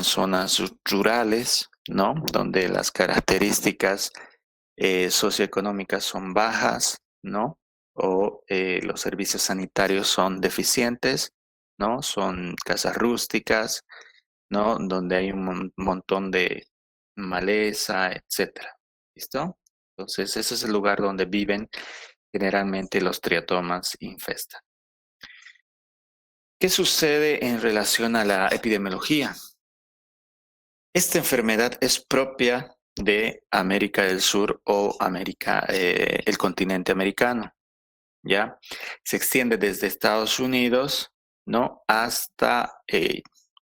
zonas rurales, ¿no? Donde las características socioeconómicas son bajas, ¿no? O los servicios sanitarios son deficientes, ¿no? Son casas rústicas, ¿no? Donde hay un montón de maleza, etcétera. ¿Listo? Entonces, ese es el lugar donde viven generalmente los triatomas infestan. ¿Qué sucede en relación a la epidemiología? Esta enfermedad es propia de América del Sur o el continente americano, ¿ya? Se extiende desde Estados Unidos, ¿no? Hasta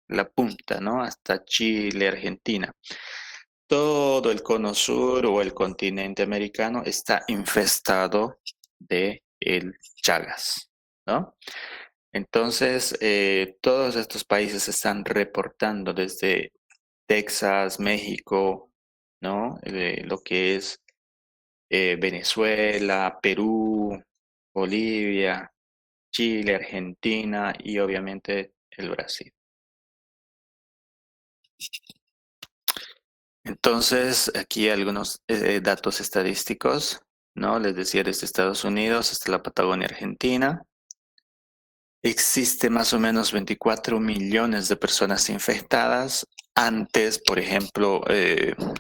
la punta, ¿no? Hasta Chile, Argentina. Todo el cono sur o el continente americano está infestado de el Chagas, ¿no? Entonces, todos estos países están reportando desde Texas, México, ¿no? Lo que es Venezuela, Perú, Bolivia, Chile, Argentina y obviamente el Brasil. Entonces, aquí algunos datos estadísticos, ¿no? Les decía desde Estados Unidos hasta la Patagonia Argentina. Existe más o menos 24 millones de personas infectadas. Antes, por ejemplo,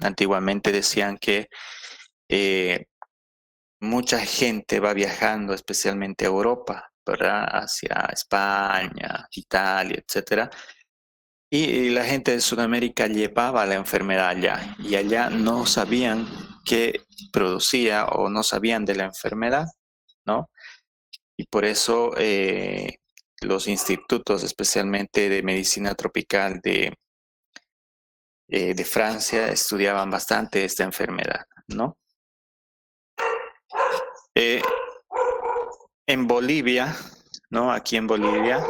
antiguamente decían que mucha gente va viajando, especialmente a Europa, ¿verdad? Hacia España, Italia, etcétera. Y la gente de Sudamérica llevaba la enfermedad allá y allá no sabían qué producía o no sabían de la enfermedad, ¿no? Y por eso los institutos, especialmente de medicina tropical de Francia, estudiaban bastante esta enfermedad, ¿no? En Bolivia, ¿no? Aquí en Bolivia,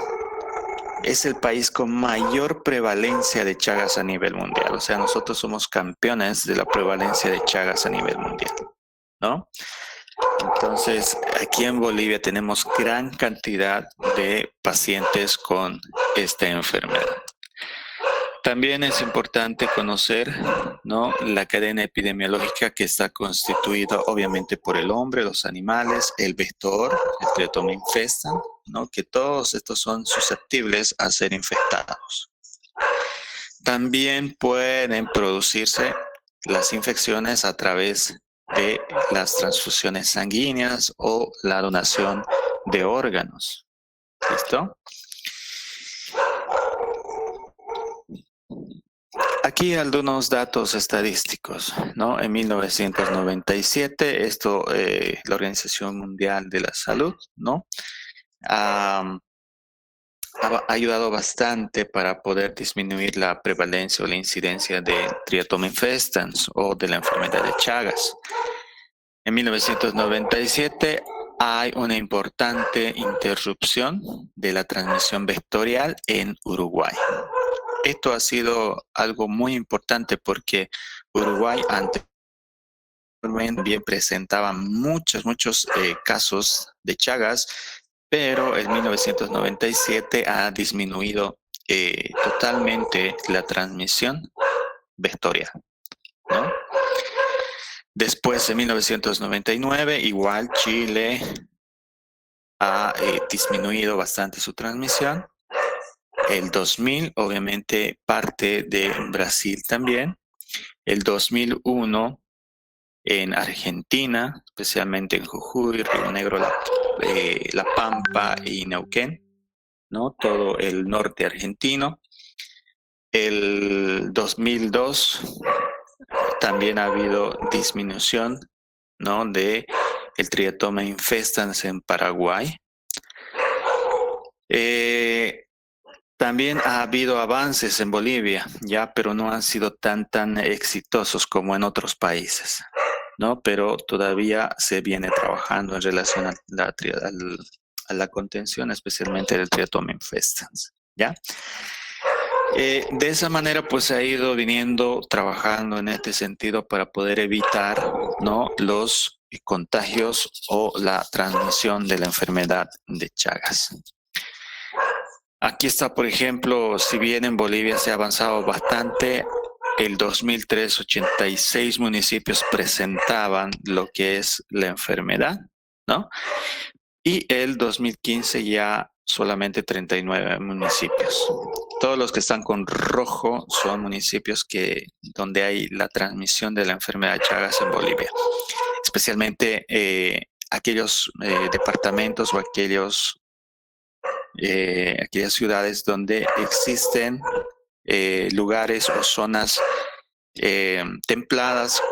es el país con mayor prevalencia de Chagas a nivel mundial. O sea, nosotros somos campeones de la prevalencia de Chagas a nivel mundial, ¿no? Entonces, aquí en Bolivia tenemos gran cantidad de pacientes con esta enfermedad. También es importante conocer, ¿no? La cadena epidemiológica que está constituida obviamente por el hombre, los animales, el vector, el triatoma infestan, ¿no? Que todos estos son susceptibles a ser infectados. También pueden producirse las infecciones a través de las transfusiones sanguíneas o la donación de órganos. ¿Listo? Aquí algunos datos estadísticos, ¿no? En 1997, la Organización Mundial de la Salud, ¿no? Ha ayudado bastante para poder disminuir la prevalencia o la incidencia de triatoma infestans o de la enfermedad de Chagas. En 1997 hay una importante interrupción de la transmisión vectorial en Uruguay. Esto ha sido algo muy importante porque Uruguay anteriormente presentaba muchos casos de Chagas, pero en 1997 ha disminuido totalmente la transmisión vectorial, ¿no? Después de 1999, igual Chile ha disminuido bastante su transmisión. El 2000, obviamente, parte de Brasil también. El 2001 en Argentina, especialmente en Jujuy, Río Negro, La Pampa y Neuquén, ¿no? Todo el norte argentino. El 2002 también ha habido disminución, ¿no? De el triatoma infestans en Paraguay. También ha habido avances en Bolivia, ya, pero no han sido tan exitosos como en otros países, ¿no? Pero todavía se viene trabajando en relación a la contención, especialmente del triatoma infestans, ¿ya? De esa manera, pues se ha ido viniendo trabajando en este sentido para poder evitar, ¿no? Los contagios o la transmisión de la enfermedad de Chagas. Aquí está, por ejemplo, si bien en Bolivia se ha avanzado bastante, el 2003 86 municipios presentaban lo que es la enfermedad, ¿no? Y el 2015 ya solamente 39 municipios. Todos los que están con rojo son municipios donde hay la transmisión de la enfermedad de Chagas en Bolivia, especialmente aquellos departamentos o aquellas ciudades donde existen lugares o zonas templadas,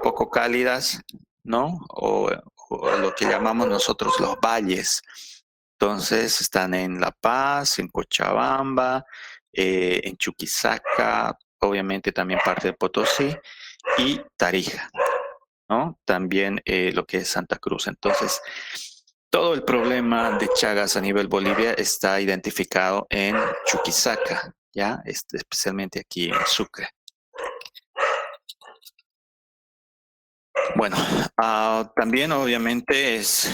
poco cálidas, ¿no? O lo que llamamos nosotros los valles. Entonces están en La Paz, en Cochabamba, en Chuquisaca, obviamente también parte de Potosí y Tarija, ¿no? También lo que es Santa Cruz. Entonces, todo el problema de Chagas a nivel Bolivia está identificado en Chuquisaca, ¿ya? Especialmente aquí en Sucre. Bueno, también obviamente es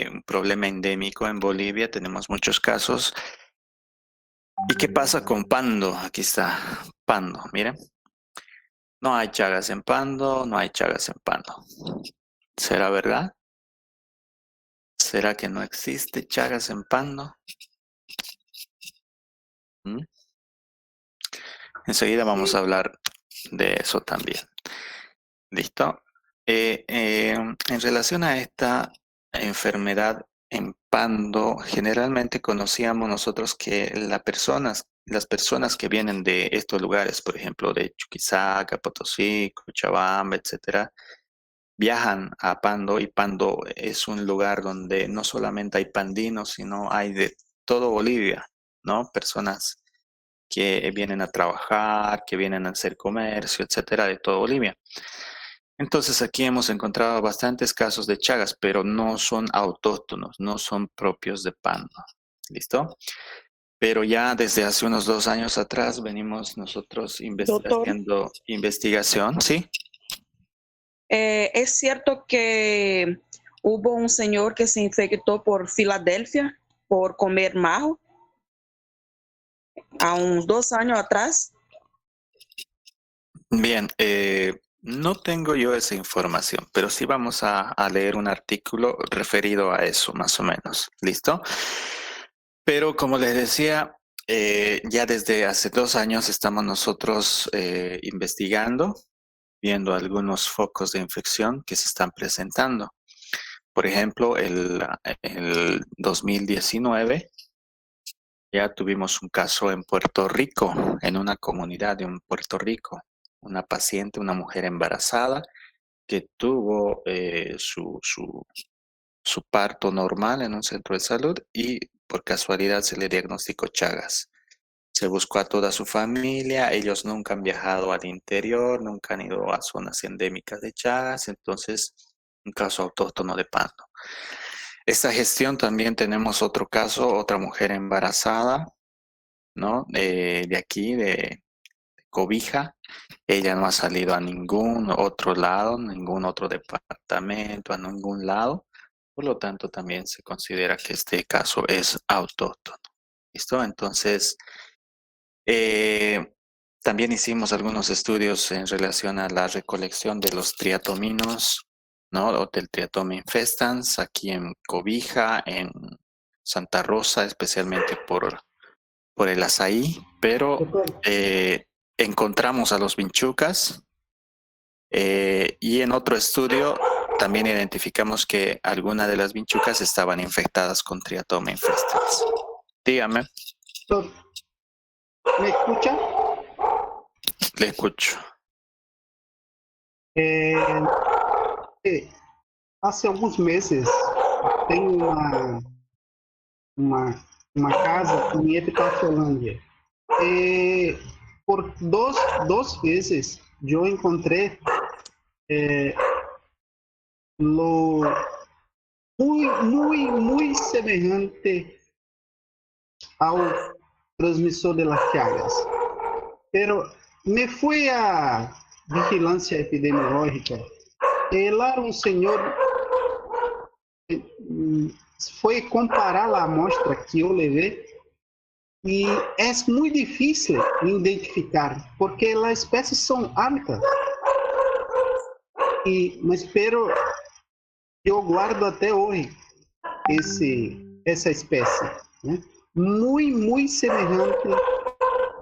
un problema endémico en Bolivia, tenemos muchos casos. ¿Y qué pasa con Pando? Aquí está Pando, miren. No hay Chagas en Pando, no hay Chagas en Pando. ¿Será verdad? ¿Será que no existe Chagas en Pando? ¿Mm? Enseguida vamos a hablar de eso también. ¿Listo? En relación a esta enfermedad en Pando, generalmente conocíamos nosotros que las personas que vienen de estos lugares, por ejemplo, de Chuquisaca, Potosí, Cochabamba, etcétera, viajan a Pando y Pando es un lugar donde no solamente hay pandinos, sino hay de todo Bolivia, ¿no? Personas que vienen a trabajar, que vienen a hacer comercio, etcétera, de todo Bolivia. Entonces aquí hemos encontrado bastantes casos de Chagas, pero no son autóctonos, no son propios de Pando. ¿Listo? Pero ya desde hace unos 2 años atrás venimos nosotros Doctor, haciendo investigación, ¿sí? ¿es cierto que hubo un señor que se infectó por Filadelfia por comer majo a unos 2 años atrás? Bien, no tengo yo esa información, pero sí vamos a leer un artículo referido a eso, más o menos. ¿Listo? Pero como les decía, ya desde hace 2 años estamos nosotros investigando, viendo algunos focos de infección que se están presentando. Por ejemplo, el 2019 ya tuvimos un caso en Puerto Rico, en una comunidad de Puerto Rico, una paciente, una mujer embarazada que tuvo su parto normal en un centro de salud y por casualidad se le diagnosticó Chagas. Se buscó a toda su familia, ellos nunca han viajado al interior, nunca han ido a zonas endémicas de Chagas, entonces un caso autóctono de Pando. Esta gestión también tenemos otro caso, otra mujer embarazada, ¿no? De aquí, de Cobija. Ella no ha salido a ningún otro lado, ningún otro departamento, a ningún lado. Por lo tanto, también se considera que este caso es autóctono. ¿Listo? Entonces, también hicimos algunos estudios en relación a la recolección de los triatominos, ¿no? O del Triatoma infestans aquí en Cobija, en Santa Rosa, especialmente por el azaí, pero Doctor, encontramos a los vinchucas y en otro estudio también identificamos que algunas de las vinchucas estaban infectadas con Triatoma infestans. Dígame, doctor, ¿me escucha? le escucho. Eh, Hace alguns meses tenho uma casa em Epitafiolândia. Por duas vezes eu encontrei lo muy semelhante ao transmissor de las Chagas. Pero me fui a vigilância epidemiológica. Lá um senhor foi comparar a amostra que eu levei y es muy difícil identificar porque las especies son altas. Pero eu guardo até hoje essa espécie, né? Muito semelhante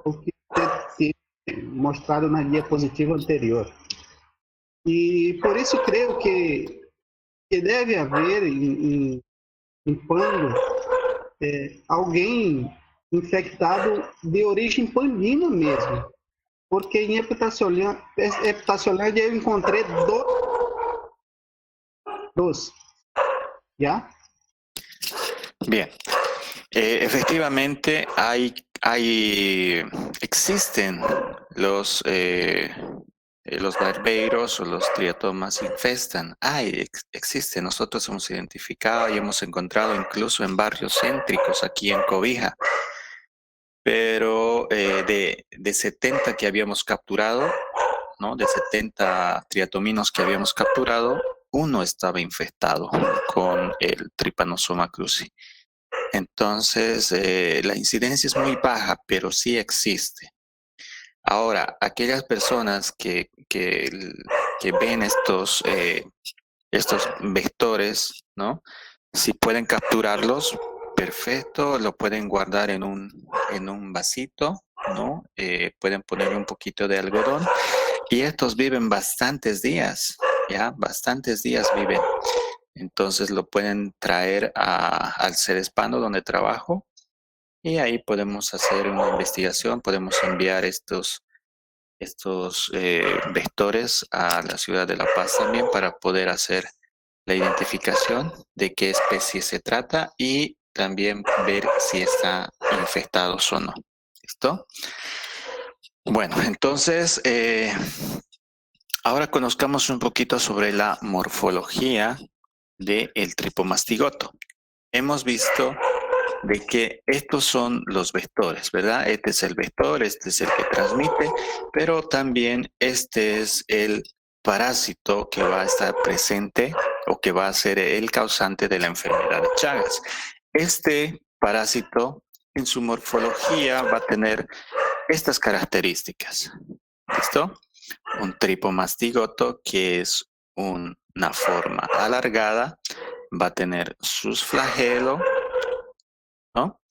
ao que você tem mostrado na diapositiva anterior. E por isso creio que deve haver em Pando alguém infectado de origem pandina mesmo. Porque em Epitaciolândia eu encontrei dos. ¿Ya? Bien. Efectivamente existen los barbeiros o los triatomas infestan. Existen. Nosotros hemos identificado y hemos encontrado incluso en barrios céntricos aquí en Cobija. Pero de 70 que habíamos capturado, ¿no? De 70 triatominos que habíamos capturado, uno estaba infectado con el Trypanosoma cruzi. Entonces, la incidencia es muy baja, pero sí existe. Ahora, aquellas personas que ven estos vectores, ¿no? Si pueden capturarlos, perfecto, lo pueden guardar en un vasito, ¿no? Pueden ponerle un poquito de algodón y estos viven bastantes días, ¿ya? Bastantes días viven. Entonces lo pueden traer al Cerespando donde trabajo y ahí podemos hacer una investigación, podemos enviar estos vectores a la ciudad de La Paz también para poder hacer la identificación de qué especie se trata y también ver si está infectados o no. ¿Listo? Bueno, entonces ahora conozcamos un poquito sobre la morfología del tripomastigoto. Hemos visto de que estos son los vectores, ¿verdad? Este es el vector, este es el que transmite, pero también este es el parásito que va a estar presente o que va a ser el causante de la enfermedad de Chagas. Este parásito en su morfología va a tener estas características. ¿Listo? Un tripomastigoto que es una forma alargada, va a tener sus flagelos, ¿no?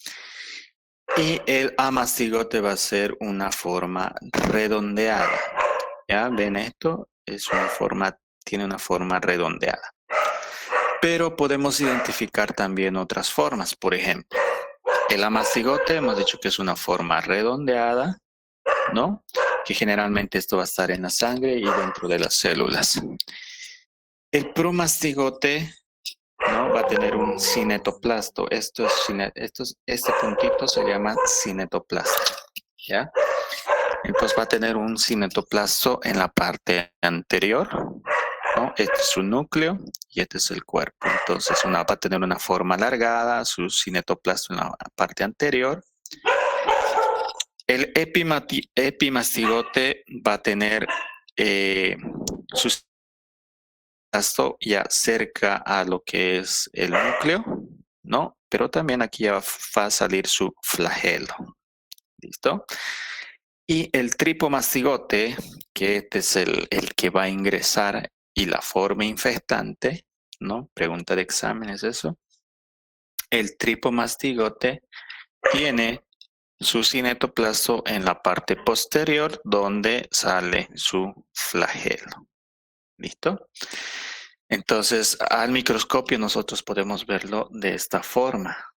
Y el amastigote va a ser una forma redondeada. ¿Ya? ¿Ven esto? Tiene una forma redondeada. Pero podemos identificar también otras formas. Por ejemplo, el amastigote hemos dicho que es una forma redondeada, ¿no? Que generalmente esto va a estar en la sangre y dentro de las células. El promastigote, ¿no? Va a tener un cinetoplasto. Este puntito se llama cinetoplasto, ¿ya? Entonces va a tener un cinetoplasto en la parte anterior, ¿no? Este es su núcleo y este es el cuerpo. Entonces va a tener una forma alargada, su cinetoplasto en la parte anterior. El epimastigote va a tener su ya cerca a lo que es el núcleo, ¿no? Pero también aquí ya va a salir su flagelo. ¿Listo? Y el tripomastigote, que este es el que va a ingresar y la forma infectante, ¿no? Pregunta de examen es eso. El tripomastigote tiene su cinetoplasto en la parte posterior donde sale su flagelo. ¿Listo? Entonces, al microscopio nosotros podemos verlo de esta forma.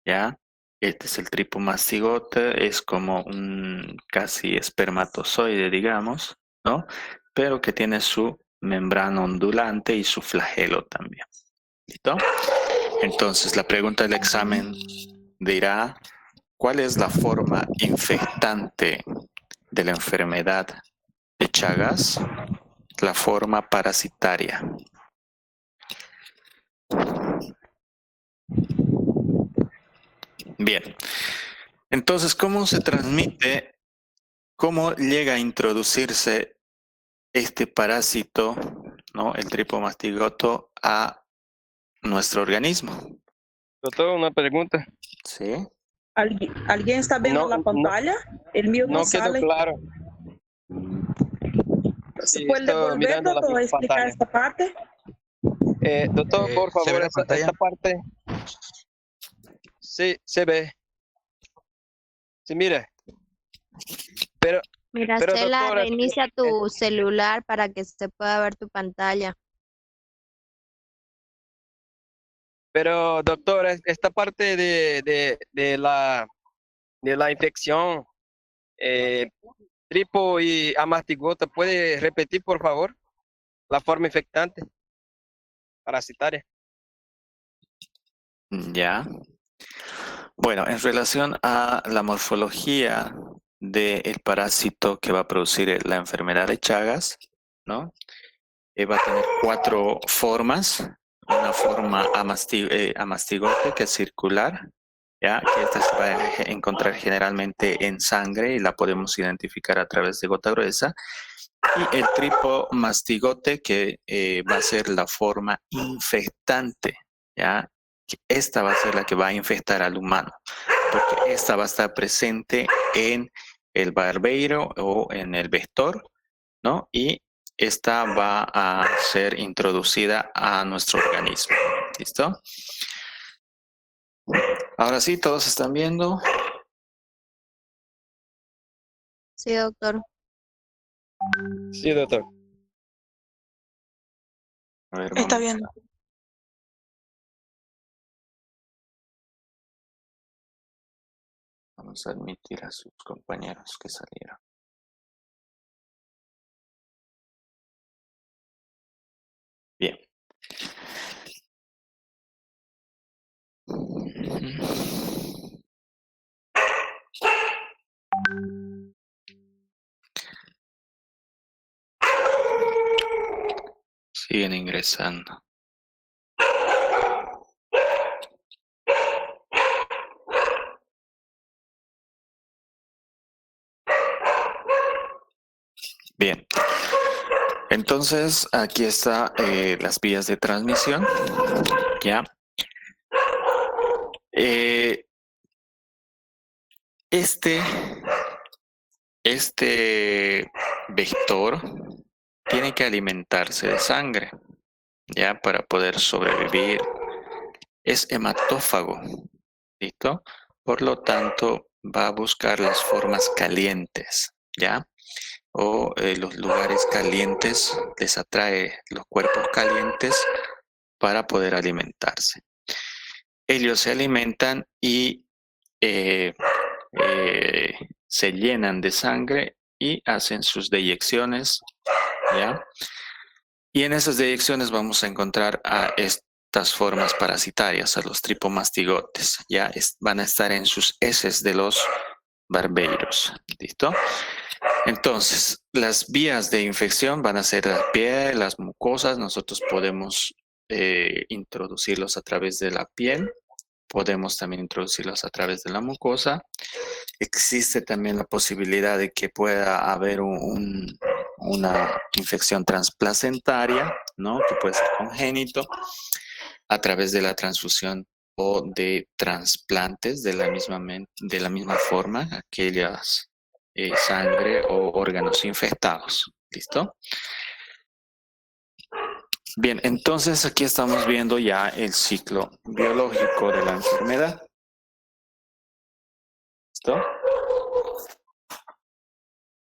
¿Ya? Este es el tripomastigote, es como un casi espermatozoide, digamos, ¿no? Pero que tiene su membrana ondulante y su flagelo también. ¿Listo? Entonces, la pregunta del examen dirá, ¿cuál es la forma infectante de la enfermedad de Chagas? La forma parasitaria. Bien. Entonces, ¿cómo se transmite? ¿Cómo llega a introducirse este parásito, ¿no? El tripomastigoto a nuestro organismo? Doctor, una pregunta. Sí. ¿Alguien está viendo la pantalla? El mío no quedó sale. claro. ¿Se Sí, puede estoy volver, mirando la doctor, a explicar pantalla. esta parte? Doctor, por ¿Se ve favor, la pantalla? esta parte. Sí, se ve. Sí, mire. Pero, Miracela, doctora, reinicia tu celular para que se pueda ver tu pantalla. pero doctora, esta parte de la infección, tripo y amastigota, ¿puede repetir, por favor, la forma infectante parasitaria? Ya. Bueno, en relación a la morfología del parásito que va a producir la enfermedad de Chagas, ¿no? Va a tener 4 formas. Una forma amastigote, que es circular, ¿ya? Que esta se va a encontrar generalmente en sangre y la podemos identificar a través de gota gruesa. Y el tripomastigote, que va a ser la forma infectante, ¿ya? Esta va a ser la que va a infectar al humano, porque esta va a estar presente en el barbeiro o en el vector, ¿no? Y esta va a ser introducida a nuestro organismo. ¿Listo? Ahora sí, todos están viendo. Sí, doctor. Sí, doctor. A ver, Está vamos bien. Vamos a admitir a sus compañeros que salieron. Bien. Siguen ingresando. Bien. Entonces, aquí está las vías de transmisión. ¿Ya? Este vector tiene que alimentarse de sangre, ¿ya? Para poder sobrevivir. Es hematófago, ¿listo? Por lo tanto, va a buscar las formas calientes, ¿ya? O los lugares calientes, les atrae los cuerpos calientes para poder alimentarse. Ellos se alimentan y se llenan de sangre y hacen sus deyecciones, ¿ya? Y en esas deyecciones vamos a encontrar a estas formas parasitarias, a los tripomastigotes, ¿ya? Van a estar en sus heces de los barbeiros, ¿listo? Entonces, las vías de infección van a ser la piel, las mucosas. Nosotros podemos introducirlos a través de la piel, podemos también introducirlos a través de la mucosa. Existe también la posibilidad de que pueda haber una infección transplacentaria, ¿no? Que puede ser congénito, a través de la transfusión o de trasplantes de la misma forma, aquellas sangre o órganos infectados. ¿Listo? Bien, entonces aquí estamos viendo ya el ciclo biológico de la enfermedad. ¿Listo?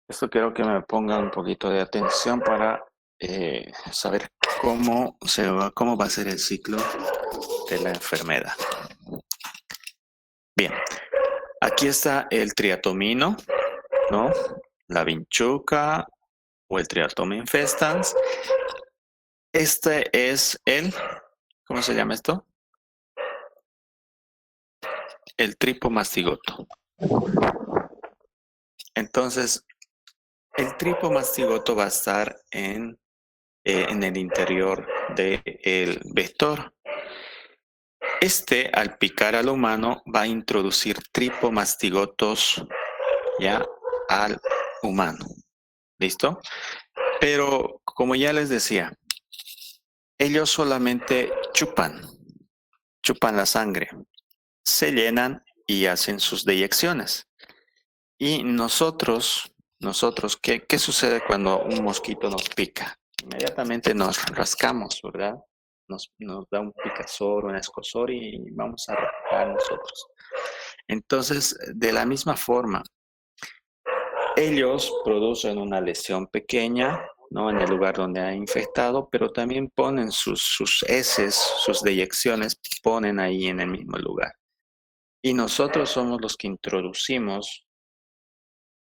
Esto quiero que me pongan un poquito de atención para saber cómo va a ser el ciclo de la enfermedad. Bien, aquí está el triatomino, ¿no? La vinchuca o el Triatoma infestans. Este es ¿cómo se llama esto? El tripomastigoto. Entonces, el tripomastigoto va a estar en el interior del vector. Al picar al humano, va a introducir tripomastigotos ya al humano. ¿Listo? Pero, como ya les decía, ellos solamente chupan la sangre, se llenan y hacen sus deyecciones. Y nosotros, ¿qué sucede cuando un mosquito nos pica? Inmediatamente nos rascamos, ¿verdad? Nos da un picazor, un escozor y vamos a rascar nosotros. Entonces, de la misma forma, ellos producen una lesión pequeña, ¿no? En el lugar donde ha infectado, pero también ponen sus heces, sus deyecciones, ponen ahí en el mismo lugar. Y nosotros somos los que introducimos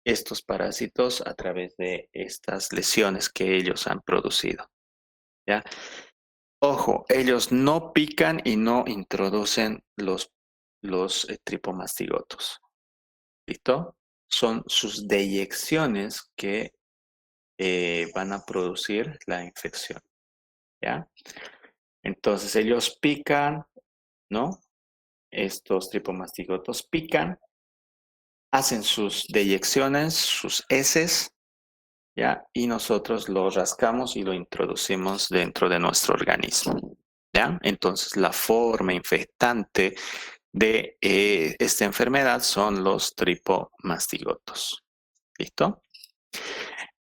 estos parásitos a través de estas lesiones que ellos han producido, ¿ya? Ojo, ellos no pican y no introducen los tripomastigotos. ¿Listo? Son sus deyecciones que van a producir la infección, ¿ya? Entonces ellos pican, ¿no? Estos tripomastigotos pican, hacen sus deyecciones, sus heces, ¿ya? Y nosotros lo rascamos y lo introducimos dentro de nuestro organismo, ¿ya? Entonces la forma infectante de esta enfermedad son los tripomastigotos. ¿Listo?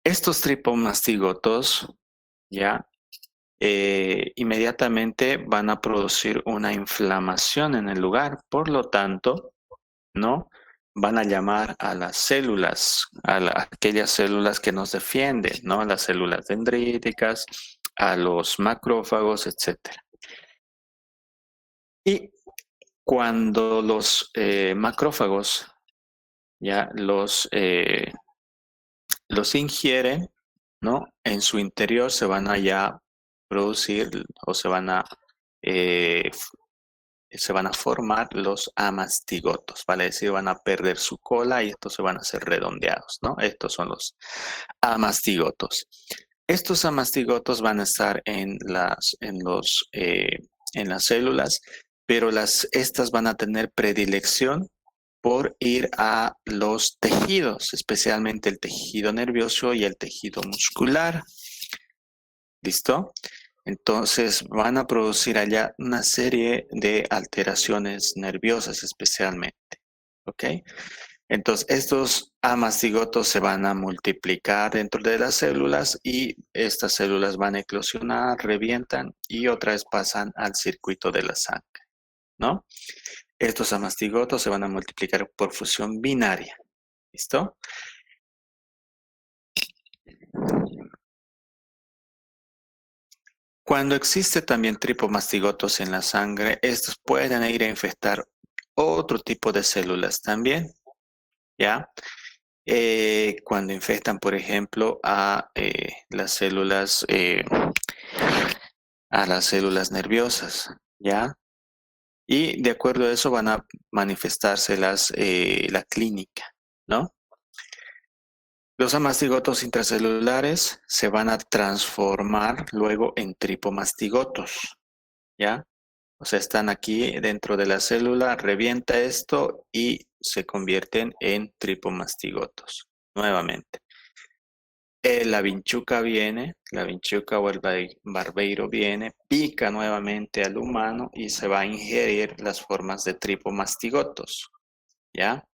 Estos tripomastigotos, ¿ya? Inmediatamente van a producir una inflamación en el lugar, por lo tanto, ¿no? Van a llamar a las células, aquellas células que nos defienden, ¿no? A las células dendríticas, a los macrófagos, etc. Y cuando los macrófagos ya los ingieren, ¿no? En su interior se van a ya producir o se van a formar los amastigotos, ¿vale? Es decir, van a perder su cola y estos se van a hacer redondeados, ¿no? Estos son los amastigotos. Estos amastigotos van a estar en las células, pero estas van a tener predilección por ir a los tejidos, especialmente el tejido nervioso y el tejido muscular. ¿Listo? Entonces van a producir allá una serie de alteraciones nerviosas especialmente. ¿Ok? Entonces estos amastigotos se van a multiplicar dentro de las células y estas células van a eclosionar, revientan y otra vez pasan al circuito de la sangre, ¿no? Estos amastigotos se van a multiplicar por fusión binaria. ¿Listo? Cuando existe también tripomastigotos en la sangre, estos pueden ir a infectar otro tipo de células también, ¿ya? Cuando infectan, por ejemplo, a las células nerviosas, ¿ya? Y de acuerdo a eso van a manifestarse la clínica, ¿no? Los amastigotos intracelulares se van a transformar luego en tripomastigotos, ¿ya? O sea, están aquí dentro de la célula, revienta esto y se convierten en tripomastigotos, nuevamente. La vinchuca o el barbeiro viene, pica nuevamente al humano y se va a ingerir las formas de tripomastigotos, ¿ya?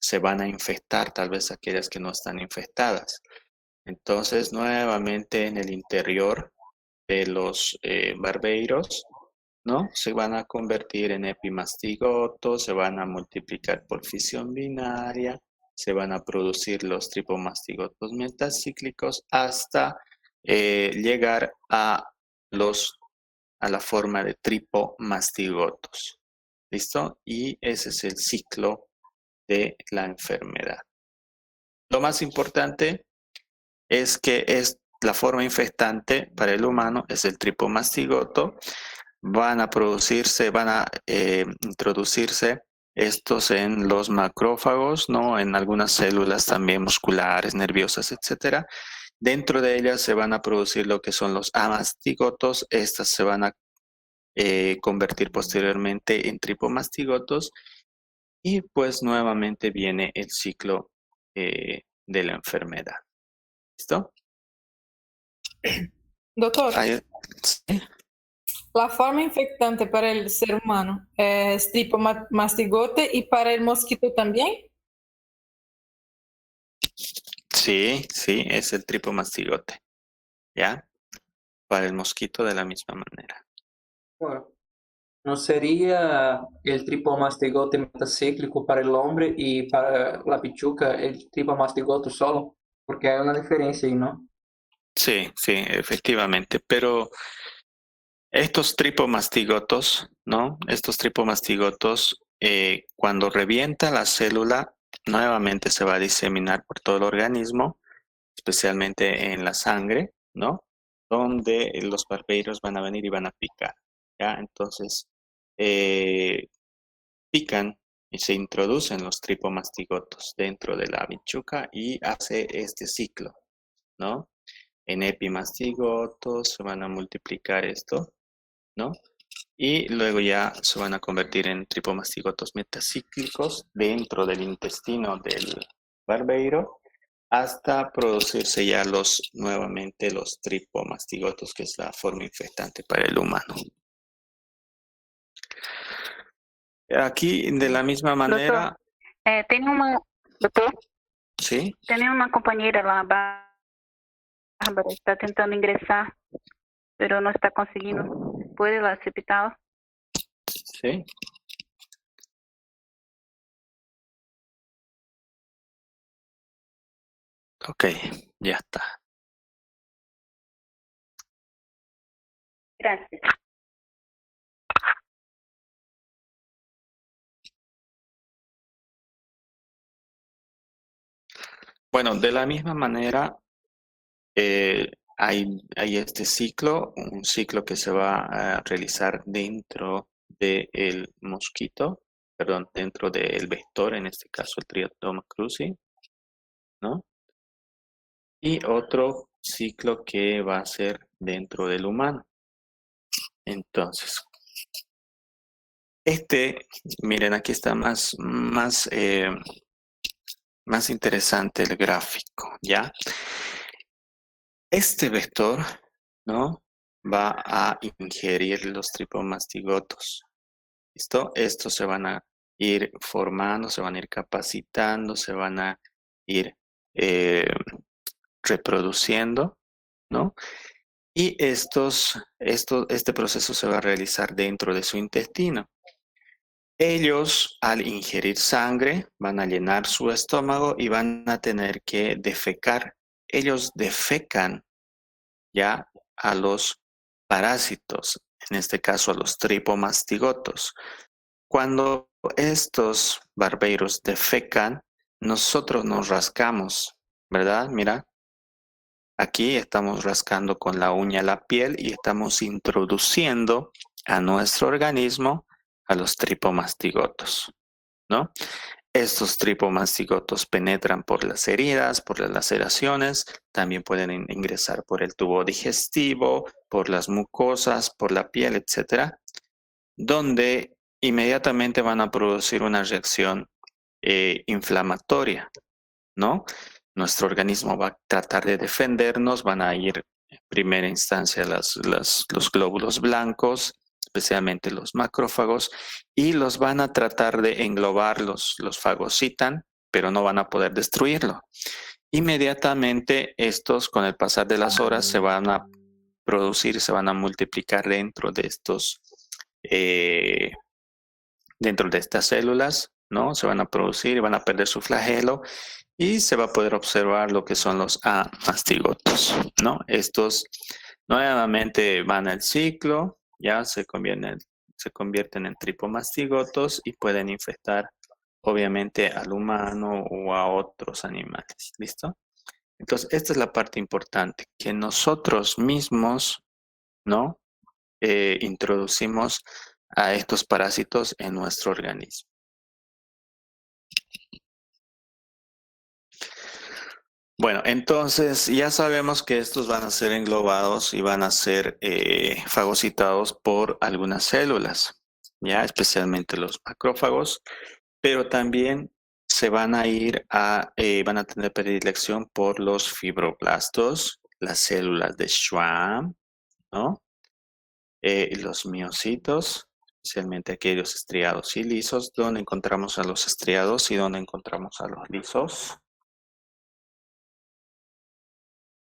Se van a infectar, tal vez aquellas que no están infectadas. Entonces, nuevamente en el interior de los barbeiros, ¿no? Se van a convertir en epimastigotos, se van a multiplicar por fisión binaria, se van a producir los tripomastigotos metacíclicos hasta llegar a la forma de tripomastigotos. ¿Listo? Y ese es el ciclo de la enfermedad. Lo más importante es que la forma infectante para el humano es el tripomastigoto. Van a introducirse estos en los macrófagos, ¿no? En algunas células también musculares, nerviosas, etc. Dentro de ellas se van a producir lo que son los amastigotos. Estas se van a convertir posteriormente en tripomastigotos. Y pues nuevamente viene el ciclo de la enfermedad. ¿Listo? Doutor, Sí. La forma infectante para el ser humano es tipo mastigote y para el mosquito también. Sí, sí, es el tripomastigote, ¿ya? Para el mosquito de la misma manera. Bueno, ¿no sería el tripomastigote metacíclico para el hombre y para la pichuca el tripomastigote solo? Porque hay una diferencia ahí, ¿no? Sí, sí, efectivamente, pero estos tripomastigotos, ¿no? Estos tripomastigotos, cuando revienta la célula, nuevamente se va a diseminar por todo el organismo, especialmente en la sangre, ¿no? Donde los barbeiros van a venir y van a picar, ¿ya? Entonces, pican y se introducen los tripomastigotos dentro de la bichuca y hace este ciclo, ¿no? En epimastigotos se van a multiplicar esto, ¿no? Y luego ya se van a convertir en tripomastigotos metacíclicos dentro del intestino del barbeiro hasta producirse ya nuevamente los tripomastigotos, que es la forma infectante para el humano. Aquí, de la misma manera, Doutor, ¿sí? tem uma companheira lá, Bárbara, está tentando ingressar, pero no está conseguindo. ¿Puede la aceptar? ¿Sí? Ok, ya está. Gracias. Bueno, de la misma manera, hay este ciclo, un ciclo que se va a realizar dentro del mosquito, perdón, dentro del vector, en este caso el Triatoma cruzi, ¿no? Y otro ciclo que va a ser dentro del humano. Entonces, miren, aquí está más interesante el gráfico, ¿ya? Este vector, ¿no? Va a ingerir los tripomastigotos. ¿Listo? Estos se van a ir formando, se van a ir capacitando, se van a ir reproduciendo, ¿no? Y este proceso se va a realizar dentro de su intestino. Ellos, al ingerir sangre, van a llenar su estómago y van a tener que defecar. Ellos defecan ya a los parásitos, en este caso a los tripomastigotos. Cuando estos barbeiros defecan, nosotros nos rascamos, ¿verdad? Mira, aquí estamos rascando con la uña la piel y estamos introduciendo a nuestro organismo a los tripomastigotos, ¿no? Estos tripomastigotos penetran por las heridas, por las laceraciones, también pueden ingresar por el tubo digestivo, por las mucosas, por la piel, etcétera, donde inmediatamente van a producir una reacción inflamatoria, ¿no? Nuestro organismo va a tratar de defendernos, van a ir en primera instancia los glóbulos blancos, especialmente los macrófagos, y los van a tratar de englobar, los fagocitan, pero no van a poder destruirlo. Inmediatamente estos, con el pasar de las horas, se van a producir, se van a multiplicar dentro de estas células, ¿no? Se van a producir y van a perder su flagelo y se va a poder observar lo que son los amastigotos, ¿no? Estos nuevamente van al ciclo, ya se convierten en tripomastigotos y pueden infectar obviamente al humano o a otros animales, ¿listo? Entonces, esta es la parte importante, que nosotros mismos, ¿no? Introducimos a estos parásitos en nuestro organismo. Bueno, entonces ya sabemos que estos van a ser englobados y van a ser fagocitados por algunas células, ya especialmente los macrófagos, pero también se van a van a tener predilección por los fibroblastos, las células de Schwann, ¿no? los miocitos, especialmente aquellos estriados y lisos. ¿Dónde encontramos a los estriados y dónde encontramos a los lisos?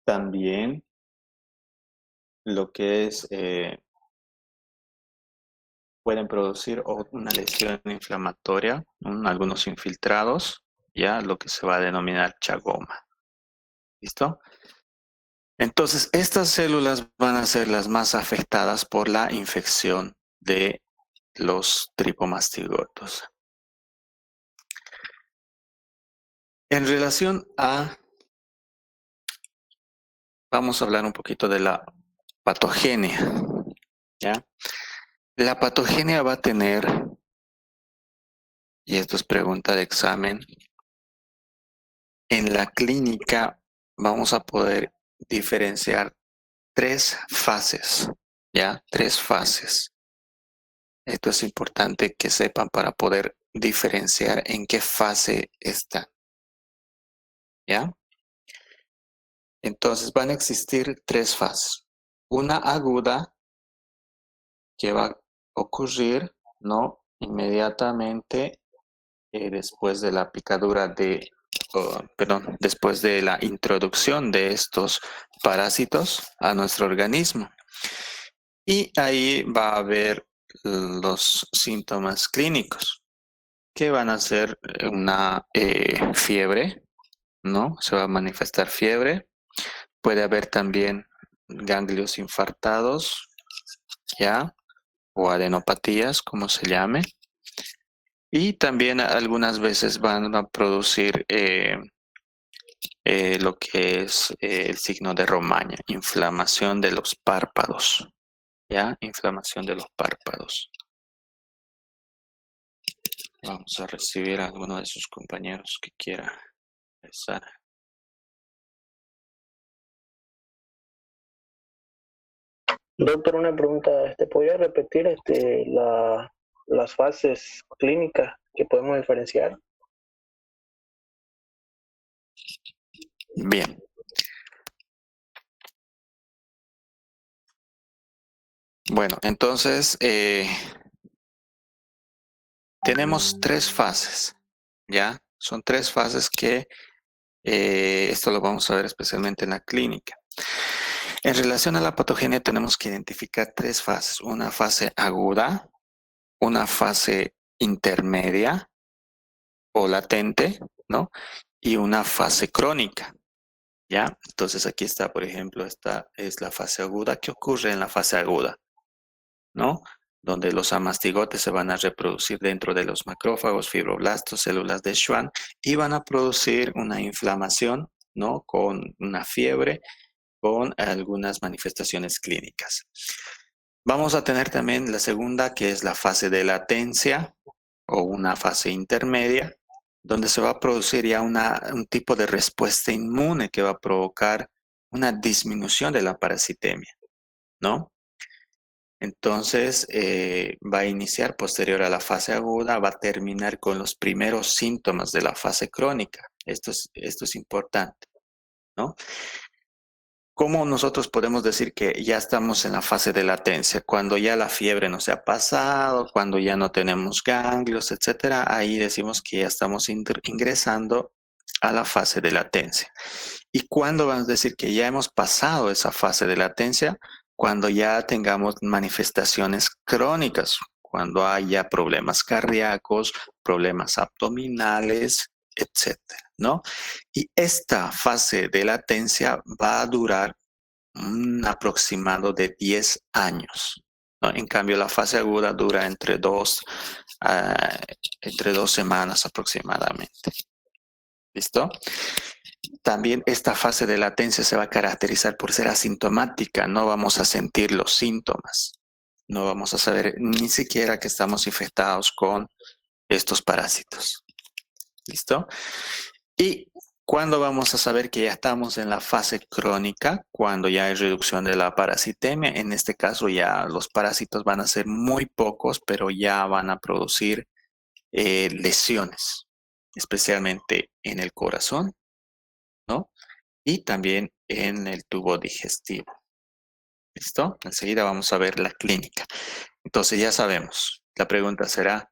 También lo que es, pueden producir una lesión inflamatoria, algunos infiltrados, ya lo que se va a denominar chagoma. ¿Listo? Entonces, estas células van a ser las más afectadas por la infección de los tripomastigotos. En relación a, vamos a hablar un poquito de la patogenia, ¿ya? La patogenia va a tener, y esto es pregunta de examen, en la clínica vamos a poder diferenciar 3 fases, ¿ya? 3 fases. Esto es importante que sepan para poder diferenciar en qué fase está, ¿ya? Entonces van a existir 3 fases. Una aguda que va a ocurrir, ¿no? Inmediatamente después de la picadura de, después de la introducción de estos parásitos a nuestro organismo. Y ahí va a haber los síntomas clínicos, que van a ser una fiebre, ¿no? Se va a manifestar fiebre. Puede haber también ganglios infartados, ¿ya? O adenopatías, como se llame. Y también algunas veces van a producir lo que es el signo de Romaña, inflamación de los párpados, ¿ya? Inflamación de los párpados. Vamos a recibir a alguno de sus compañeros que quiera empezar. Doctor, una pregunta, ¿podría repetir las fases clínicas que podemos diferenciar? Bien. Bueno, entonces tenemos 3 fases, ¿ya? Son 3 fases que esto lo vamos a ver especialmente en la clínica. En relación a la patogenia tenemos que identificar 3 fases. Una fase aguda, una fase intermedia o latente, ¿no? Y una fase crónica, ¿ya? Entonces aquí está, por ejemplo, esta es la fase aguda. ¿Qué ocurre en la fase aguda? ¿No? Donde los amastigotes se van a reproducir dentro de los macrófagos, fibroblastos, células de Schwann y van a producir una inflamación, ¿no? Con una fiebre, con algunas manifestaciones clínicas. Vamos a tener también la segunda, que es la fase de latencia o una fase intermedia, donde se va a producir ya un tipo de respuesta inmune que va a provocar una disminución de la parasitemia, ¿no? Entonces, va a iniciar posterior a la fase aguda, va a terminar con los primeros síntomas de la fase crónica. Esto es importante, ¿no? ¿Cómo nosotros podemos decir que ya estamos en la fase de latencia? Cuando ya la fiebre no se ha pasado, cuando ya no tenemos ganglios, etcétera, ahí decimos que ya estamos ingresando a la fase de latencia. ¿Y cuándo vamos a decir que ya hemos pasado esa fase de latencia? Cuando ya tengamos manifestaciones crónicas, cuando haya problemas cardíacos, problemas abdominales, etcétera, ¿no? Y esta fase de latencia va a durar un aproximado de 10 años, ¿no? En cambio, la fase aguda dura entre 2 semanas aproximadamente. ¿Listo? También esta fase de latencia se va a caracterizar por ser asintomática, no vamos a sentir los síntomas, no vamos a saber ni siquiera que estamos infectados con estos parásitos. ¿Listo? ¿Y cuándo vamos a saber que ya estamos en la fase crónica? Cuando ya hay reducción de la parasitemia. En este caso ya los parásitos van a ser muy pocos, pero ya van a producir lesiones, especialmente en el corazón, ¿no? Y también en el tubo digestivo. ¿Listo? Enseguida vamos a ver la clínica. Entonces ya sabemos, la pregunta será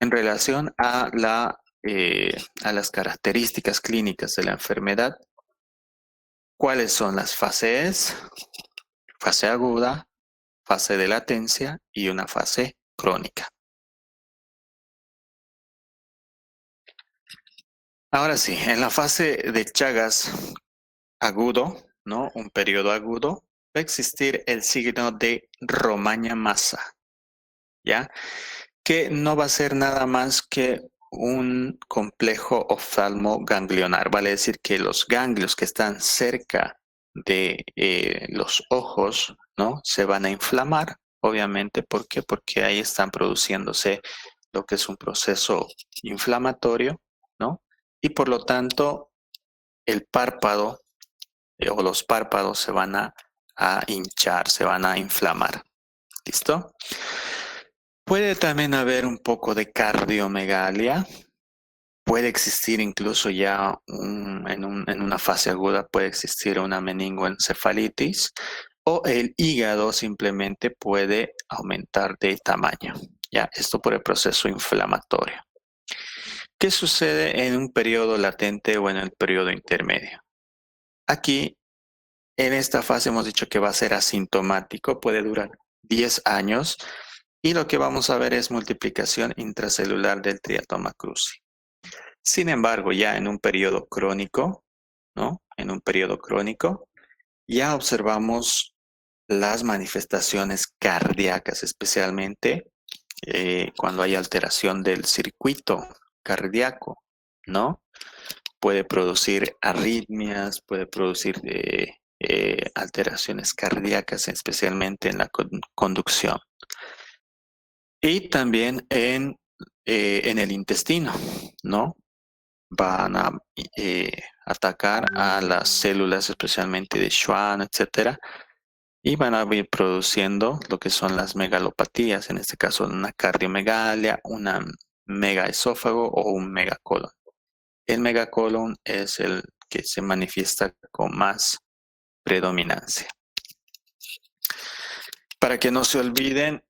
en relación a las características clínicas de la enfermedad, ¿cuáles son las fases? Fase aguda, fase de latencia y una fase crónica. Ahora sí, en la fase de Chagas agudo, ¿no? Un periodo agudo, va a existir el signo de Romaña masa, ¿ya? Que no va a ser nada más que un complejo oftalmoganglionar, vale decir que los ganglios que están cerca de los ojos, ¿no? Se van a inflamar, obviamente, ¿por qué? Porque ahí están produciéndose lo que es un proceso inflamatorio, ¿no? Y por lo tanto, el párpado o los párpados se van a hinchar, se van a inflamar. ¿Listo? Puede también haber un poco de cardiomegalia. Puede existir incluso ya en una fase aguda, puede existir una meningoencefalitis o el hígado simplemente puede aumentar de tamaño. ¿Ya? Esto por el proceso inflamatorio. ¿Qué sucede en un periodo latente o en el periodo intermedio? Aquí, en esta fase hemos dicho que va a ser asintomático, puede durar 10 años y lo que vamos a ver es multiplicación intracelular del triatoma cruzi. Sin embargo, ya en un periodo crónico, ¿no? En un periodo crónico, ya observamos las manifestaciones cardíacas, especialmente cuando hay alteración del circuito cardíaco, ¿no? Puede producir arritmias, puede producir alteraciones cardíacas, especialmente en la conducción. Y también en el intestino, ¿no? Van a atacar a las células, especialmente de Schwann, etcétera, y van a ir produciendo lo que son las megalopatías, en este caso una cardiomegalia, una megaesófago o un megacolon. El megacolon es el que se manifiesta con más predominancia. Para que no se olviden,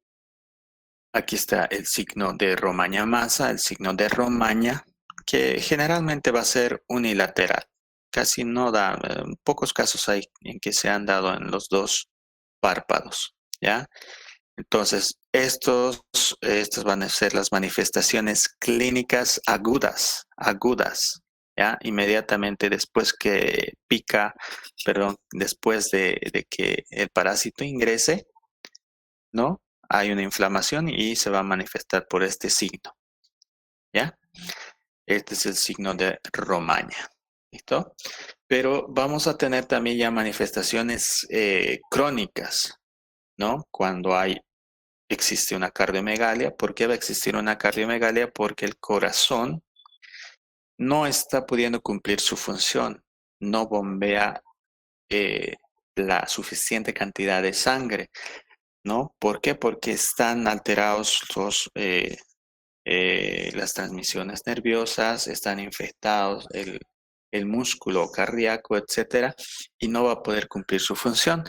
aquí está el signo de Romaña masa, el signo de Romaña, que generalmente va a ser unilateral. Casi no da, pocos casos hay en que se han dado en los dos párpados, ¿ya? Entonces, estas van a ser las manifestaciones clínicas agudas, ¿ya? Inmediatamente después que después de que el parásito ingrese, ¿no? Hay una inflamación y se va a manifestar por este signo, ¿ya? Este es el signo de Romaña, ¿listo? Pero vamos a tener también ya manifestaciones crónicas, ¿no? Cuando existe una cardiomegalia. ¿Por qué va a existir una cardiomegalia? Porque el corazón no está pudiendo cumplir su función, no bombea la suficiente cantidad de sangre, ¿no? ¿Por qué? Porque están alterados las transmisiones nerviosas, están infectados el músculo cardíaco, etcétera, y no va a poder cumplir su función.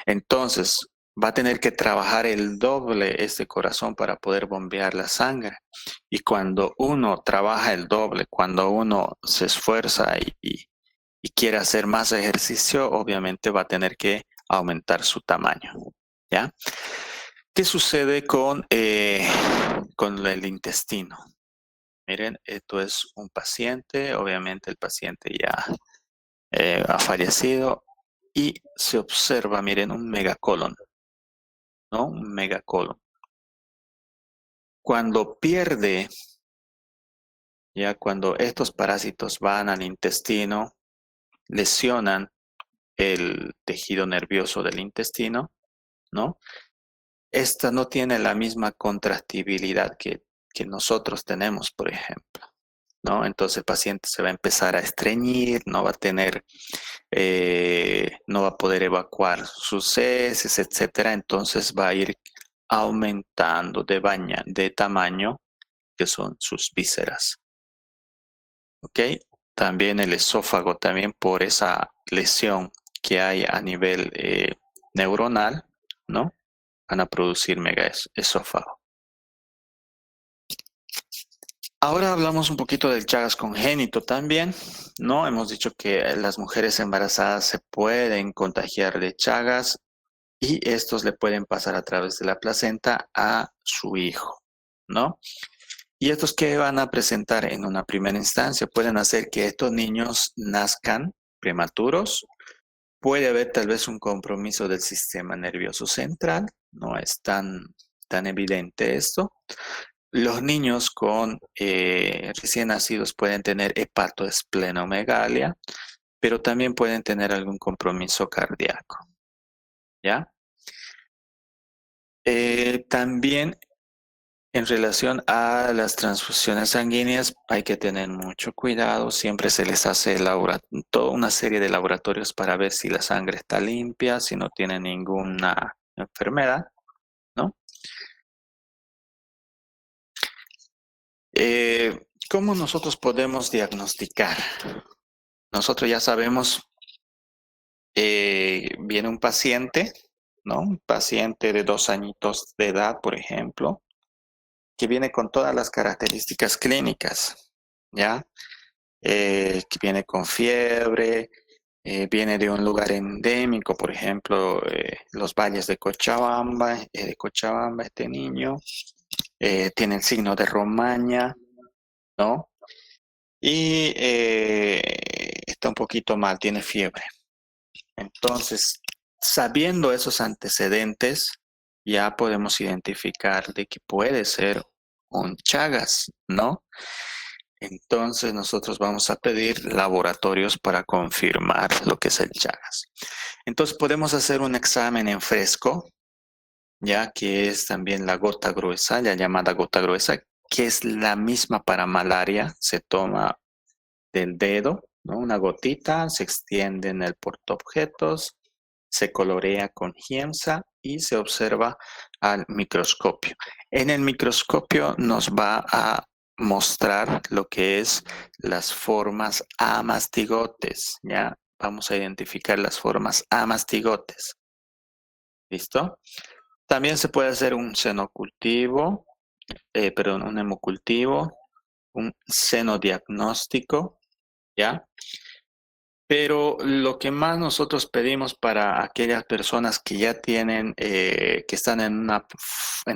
Entonces, va a tener que trabajar el doble este corazón para poder bombear la sangre. Y cuando uno trabaja el doble, cuando uno se esfuerza y quiere hacer más ejercicio, obviamente va a tener que aumentar su tamaño, ¿ya? ¿Qué sucede con el intestino? Miren, esto es un paciente, obviamente el paciente ya ha fallecido y se observa, miren, un megacolon, ¿no? Un megacolon. Cuando cuando estos parásitos van al intestino, lesionan el tejido nervioso del intestino, ¿no? Esta no tiene la misma contractibilidad que nosotros tenemos, por ejemplo, ¿no? Entonces el paciente se va a empezar a estreñir, no va a tener, no va a poder evacuar sus heces, etcétera. Entonces va a ir aumentando de tamaño, que son sus vísceras. ¿Ok? También el esófago, también por esa lesión que hay a nivel neuronal, ¿no? Van a producir megaesófago. Ahora hablamos un poquito del Chagas congénito también, ¿no? Hemos dicho que las mujeres embarazadas se pueden contagiar de Chagas y estos le pueden pasar a través de la placenta a su hijo, ¿no? Y estos que van a presentar en una primera instancia pueden hacer que estos niños nazcan prematuros. Puede haber tal vez un compromiso del sistema nervioso central, no es tan evidente esto. Los niños con recién nacidos pueden tener hepatoesplenomegalia, pero también pueden tener algún compromiso cardíaco, ¿ya? También en relación a las transfusiones sanguíneas hay que tener mucho cuidado. Siempre se les hace toda una serie de laboratorios para ver si la sangre está limpia, si no tiene ninguna enfermedad, ¿no? ¿Cómo nosotros podemos diagnosticar? Nosotros ya sabemos, viene un paciente, ¿no? Un paciente de 2 añitos de edad, por ejemplo, que viene con todas las características clínicas, ¿ya? Que viene con fiebre, viene de un lugar endémico, por ejemplo, los valles de Cochabamba, este niño, tiene el signo de Romaña, ¿no? Y está un poquito mal, tiene fiebre. Entonces, sabiendo esos antecedentes, ya podemos identificar de que puede ser un Chagas, ¿no? Entonces nosotros vamos a pedir laboratorios para confirmar lo que es el Chagas. Entonces podemos hacer un examen en fresco, ya que es también la gota gruesa, la llamada gota gruesa, que es la misma para malaria. Se toma del dedo, ¿no? Una gotita, se extiende en el portaobjetos, se colorea con Giemsa y se observa al microscopio. En el microscopio nos va a mostrar lo que es las formas amastigotes, ¿ya? Vamos a identificar las formas amastigotes. ¿Listo? También se puede hacer un senocultivo, un hemocultivo, un senodiagnóstico, ¿ya? Pero lo que más nosotros pedimos para aquellas personas que ya tienen, que están en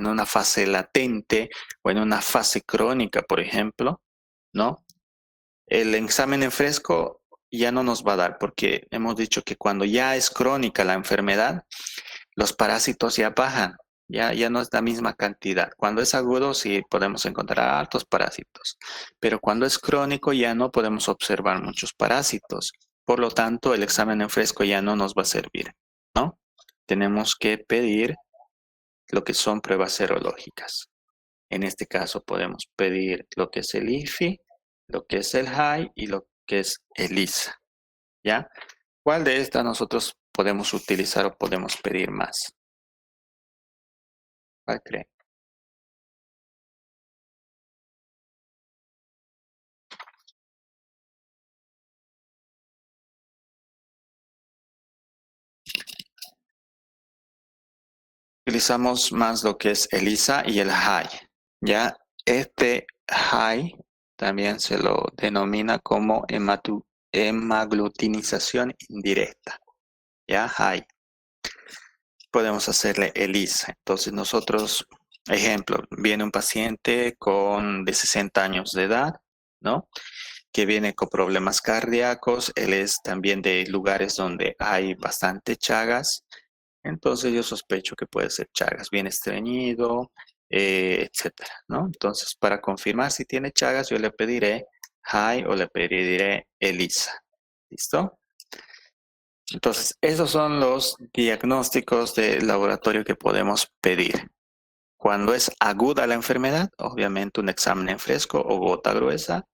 una fase latente o en una fase crónica, por ejemplo, ¿no? El examen en fresco ya no nos va a dar porque hemos dicho que cuando ya es crónica la enfermedad, los parásitos ya bajan, ya no es la misma cantidad. Cuando es agudo sí podemos encontrar altos parásitos, pero cuando es crónico ya no podemos observar muchos parásitos. Por lo tanto, el examen en fresco ya no nos va a servir, ¿no? Tenemos que pedir lo que son pruebas serológicas. En este caso podemos pedir lo que es el IFI, lo que es el HAI y lo que es el ELISA, ¿ya? ¿Cuál de estas nosotros podemos utilizar o podemos pedir más? ¿Cuál creen? Utilizamos más lo que es el ELISA y el HAI, ¿ya? Este HAI también se lo denomina como hemaglutinización indirecta, ¿ya? HAI. Podemos hacerle ELISA. Entonces nosotros, ejemplo, viene un paciente de 60 años de edad, ¿no? Que viene con problemas cardíacos. Él es también de lugares donde hay bastante Chagas. Entonces yo sospecho que puede ser Chagas, bien estreñido, etcétera, ¿no? Entonces, para confirmar si tiene Chagas, yo le pediré HAI o le pediré ELISA. ¿Listo? Entonces, esos son los diagnósticos de laboratorio que podemos pedir. Cuando es aguda la enfermedad, obviamente un examen en fresco o gota gruesa,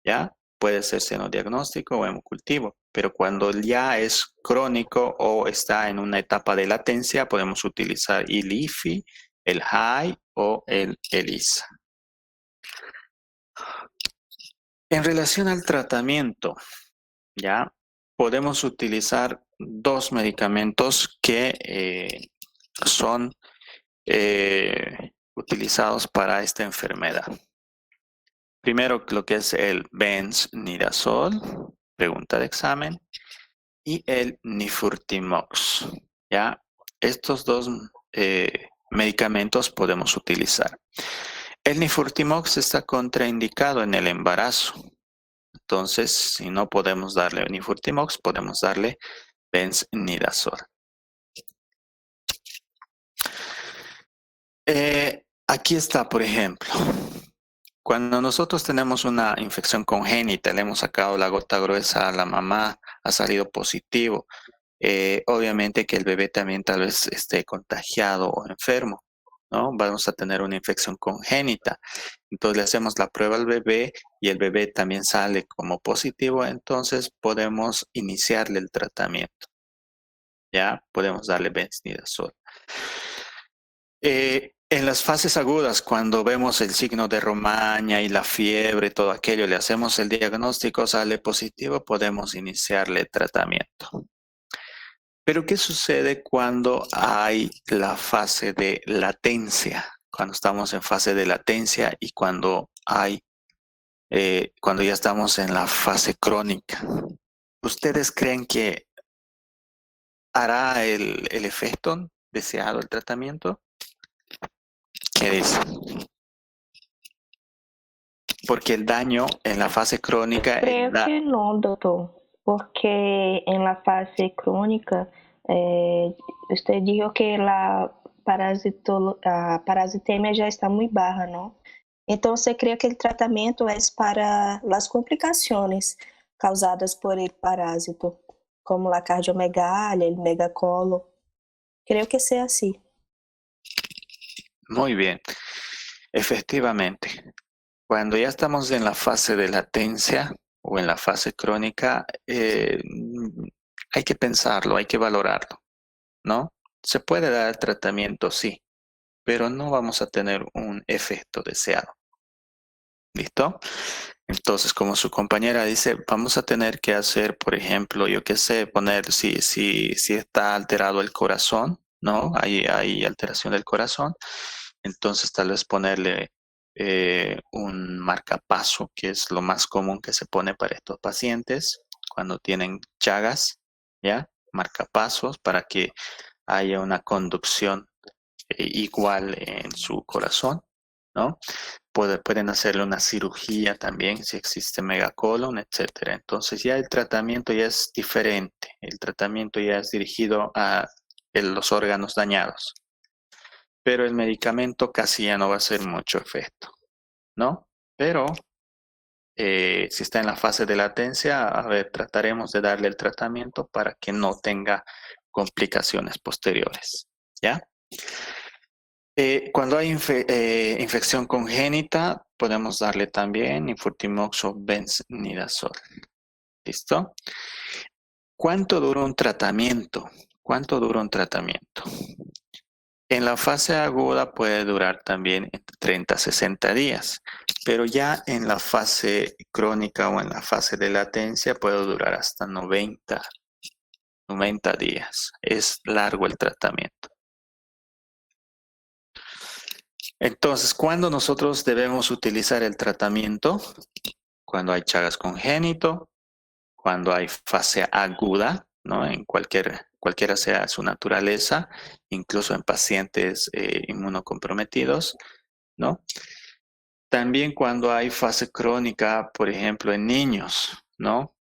¿ya? Puede ser senodiagnóstico o hemocultivo, pero cuando ya es crónico o está en una etapa de latencia, podemos utilizar el IFI, el HAI o el ELISA. En relación al tratamiento, ¿ya? Podemos utilizar dos medicamentos que son utilizados para esta enfermedad. Primero, lo que es el benznidazol, pregunta de examen, y el nifurtimox. ¿Ya? Estos dos medicamentos podemos utilizar. El nifurtimox está contraindicado en el embarazo. Entonces, si no podemos darle nifurtimox, podemos darle benznidazol. Aquí está, por ejemplo, cuando nosotros tenemos una infección congénita, le hemos sacado la gota gruesa a la mamá, ha salido positivo, obviamente que el bebé también tal vez esté contagiado o enfermo, ¿no? Vamos a tener una infección congénita. Entonces le hacemos la prueba al bebé y el bebé también sale como positivo, entonces podemos iniciarle el tratamiento. ¿Ya? Podemos darle benznidazol. En las fases agudas, cuando vemos el signo de Romaña y la fiebre, todo aquello, le hacemos el diagnóstico, sale positivo, podemos iniciarle tratamiento. Pero ¿qué sucede cuando hay la fase de latencia? Cuando estamos en fase de latencia y cuando ya estamos en la fase crónica. ¿Ustedes creen que hará el efecto deseado el tratamiento? ¿Qué dicen? Porque el daño en la fase crónica... Creo que no, doctor, porque en la fase crónica usted dijo que la parasitemia ya está muy baja, ¿no? Entonces creo que el tratamiento es para las complicaciones causadas por el parásito, como la cardiomegalia, el megacolo. Creo que sea así. Muy bien, efectivamente. Cuando ya estamos en la fase de latencia o en la fase crónica, hay que pensarlo, hay que valorarlo, ¿no? Se puede dar el tratamiento, sí, pero no vamos a tener un efecto deseado. ¿Listo? Entonces, como su compañera dice, vamos a tener que hacer, por ejemplo, yo qué sé, poner si está alterado el corazón, ¿no? Hay alteración del corazón. Entonces, tal vez ponerle un marcapaso, que es lo más común que se pone para estos pacientes cuando tienen llagas, ¿ya? Marcapasos para que haya una conducción igual en su corazón, ¿no? Pueden hacerle una cirugía también si existe megacolon, etcétera. Entonces ya el tratamiento ya es diferente. El tratamiento ya es dirigido a los órganos dañados. Pero el medicamento casi ya no va a hacer mucho efecto, ¿no? Pero si está en la fase de latencia, a ver, trataremos de darle el tratamiento para que no tenga complicaciones posteriores, ¿ya? Cuando hay infección congénita, podemos darle también nifurtimox o benznidazol. ¿Listo? ¿Cuánto dura un tratamiento? ¿Cuánto dura un tratamiento? En la fase aguda puede durar también entre 30 a 60 días, pero ya en la fase crónica o en la fase de latencia puede durar hasta 90 días. Es largo el tratamiento. Entonces, ¿cuándo nosotros debemos utilizar el tratamiento? Cuando hay Chagas congénito, cuando hay fase aguda, ¿no? En cualquiera sea su naturaleza, incluso en pacientes inmunocomprometidos, ¿no? También cuando hay fase crónica, por ejemplo, en niños, ¿no?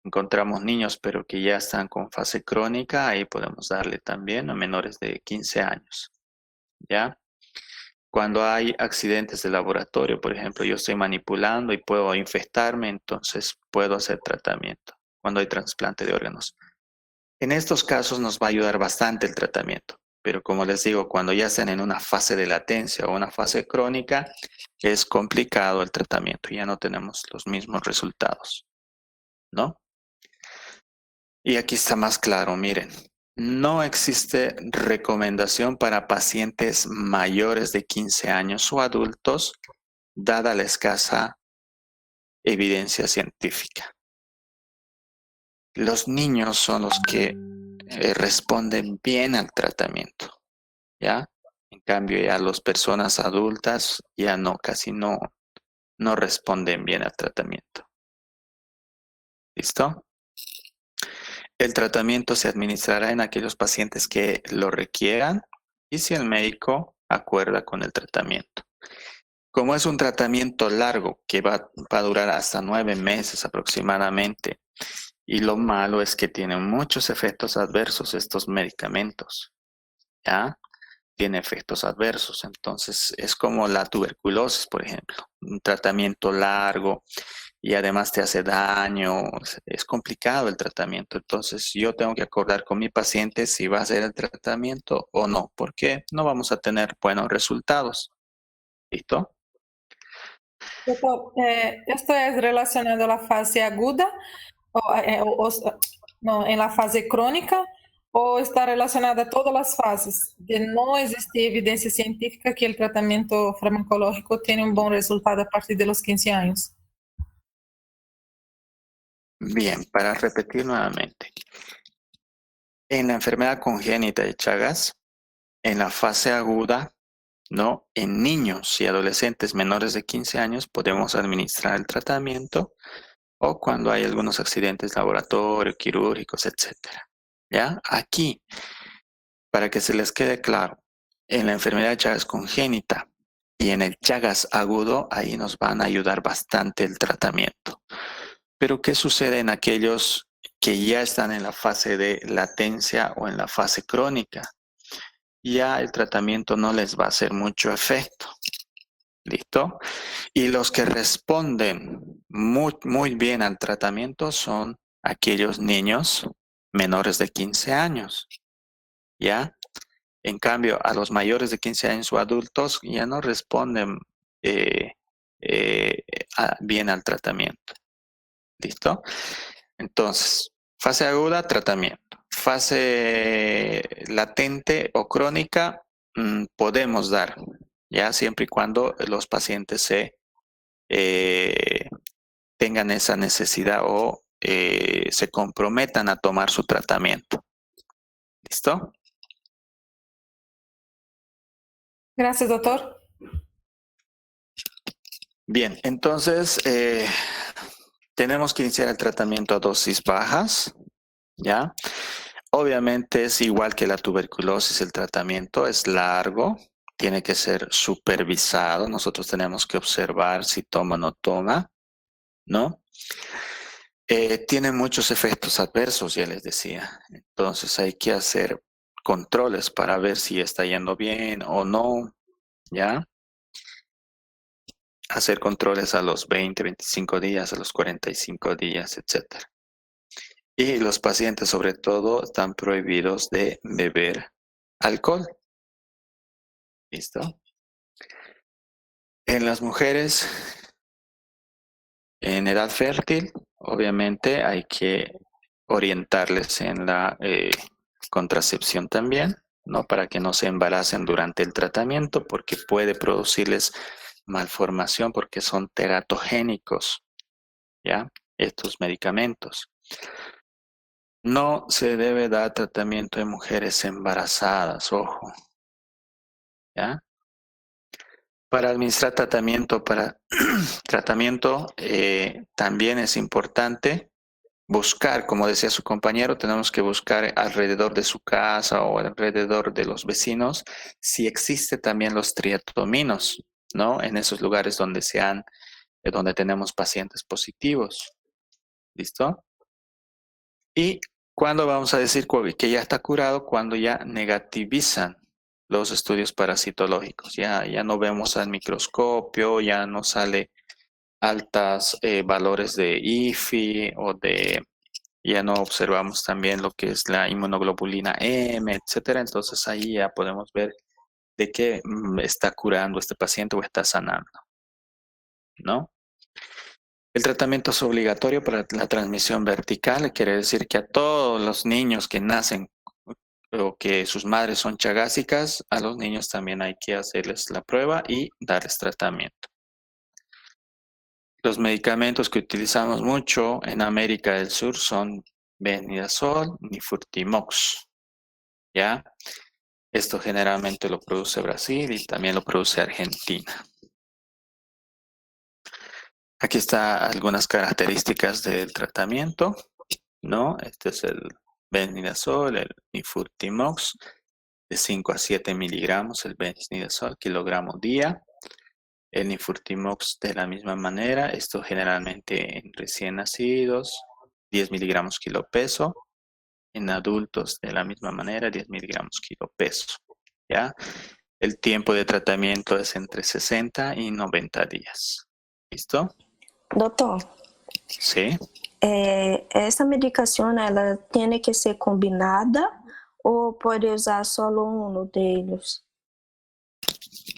Encontramos niños, pero que ya están con fase crónica, ahí podemos darle también a menores de 15 años, ¿ya? Cuando hay accidentes de laboratorio, por ejemplo, yo estoy manipulando y puedo infectarme, entonces puedo hacer tratamiento. Cuando hay trasplante de órganos. En estos casos nos va a ayudar bastante el tratamiento, pero como les digo, cuando ya están en una fase de latencia o una fase crónica, es complicado el tratamiento, ya no tenemos los mismos resultados, ¿no? Y aquí está más claro, miren. No existe recomendación para pacientes mayores de 15 años o adultos, dada la escasa evidencia científica. los niños son los que responden bien al tratamiento, ¿ya? En cambio, ya las personas adultas ya no, casi no responden bien al tratamiento. ¿Listo? El tratamiento se administrará en aquellos pacientes que lo requieran y si el médico acuerda con el tratamiento. Como es un tratamiento largo que va a durar hasta 9 meses aproximadamente, y lo malo es que tienen muchos efectos adversos estos medicamentos, ¿ya? Tiene efectos adversos, entonces es como la tuberculosis, por ejemplo, un tratamiento largo y además te hace daño, es complicado el tratamiento, entonces yo tengo que acordar con mi paciente si va a hacer el tratamiento o no, porque no vamos a tener buenos resultados. ¿Listo? Doctor, ¿esto es relacionado a la fase aguda no, en la fase crónica o está relacionada a todas las fases? De no existe evidencia científica que el tratamiento farmacológico tiene un buen resultado a partir de los 15 años. Bien, para repetir nuevamente. En la enfermedad congénita de Chagas, en la fase aguda, ¿no? En niños y adolescentes menores de 15 años podemos administrar el tratamiento o cuando hay algunos accidentes laboratorio, quirúrgicos, etc. ¿Ya? Aquí, para que se les quede claro, en la enfermedad de Chagas congénita y en el Chagas agudo, ahí nos van a ayudar bastante el tratamiento. Pero ¿qué sucede en aquellos que ya están en la fase de latencia o en la fase crónica? Ya el tratamiento no les va a hacer mucho efecto. ¿Listo? Y los que responden muy bien al tratamiento son aquellos niños menores de 15 años. ¿Ya? En cambio, a los mayores de 15 años o adultos ya no responden bien al tratamiento. ¿Listo? Entonces, fase aguda, tratamiento. Fase latente o crónica, podemos dar, ya siempre y cuando los pacientes tengan esa necesidad o se comprometan a tomar su tratamiento. ¿Listo? Gracias, doctor. Bien, entonces tenemos que iniciar el tratamiento a dosis bajas, ¿ya? Obviamente es igual que la tuberculosis, el tratamiento es largo, tiene que ser supervisado, nosotros tenemos que observar si toma o no toma, ¿no? Tiene muchos efectos adversos, ya les decía, entonces hay que hacer controles para ver si está yendo bien o no, ¿ya? Hacer controles a los 20, 25 días, a los 45 días, etc. Y los pacientes, sobre todo, están prohibidos de beber alcohol. ¿Listo? En las mujeres en edad fértil, obviamente hay que orientarles en la contracepción también, ¿no? Para que no se embaracen durante el tratamiento, porque puede producirles malformación, porque son teratogénicos, ¿ya? Estos medicamentos. No se debe dar tratamiento en mujeres embarazadas, ojo, ¿ya? Para administrar tratamiento, también es importante buscar, como decía su compañero, tenemos que buscar alrededor de su casa o alrededor de los vecinos si existe también los triatominos, ¿no? En esos lugares donde donde tenemos pacientes positivos. ¿Listo? Y ¿cuándo vamos a decir que ya está curado? Cuando ya negativizan los estudios parasitológicos. Ya no vemos al microscopio, ya no sale altas valores de IFI ya no observamos también lo que es la inmunoglobulina M, etcétera. Entonces ahí ya podemos ver de qué está curando este paciente o está sanando, ¿no? El tratamiento es obligatorio para la transmisión vertical, quiere decir que a todos los niños que nacen o que sus madres son chagásicas, a los niños también hay que hacerles la prueba y darles tratamiento. Los medicamentos que utilizamos mucho en América del Sur son benidazol, nifurtimox, ¿ya? Esto generalmente lo produce Brasil y también lo produce Argentina. Aquí están algunas características del tratamiento, ¿no? Este es el benidazol, el nifurtimox, de 5 a 7 miligramos el benidazol, kilogramo día. El nifurtimox de la misma manera, esto generalmente en recién nacidos, 10 miligramos kilo peso. En adultos de la misma manera, 10 miligramos kilo peso, ¿ya? El tiempo de tratamiento es entre 60 y 90 días. ¿Listo? Doutor, Sí. essa medicação ela tem que ser combinada ou pode usar solo um deles?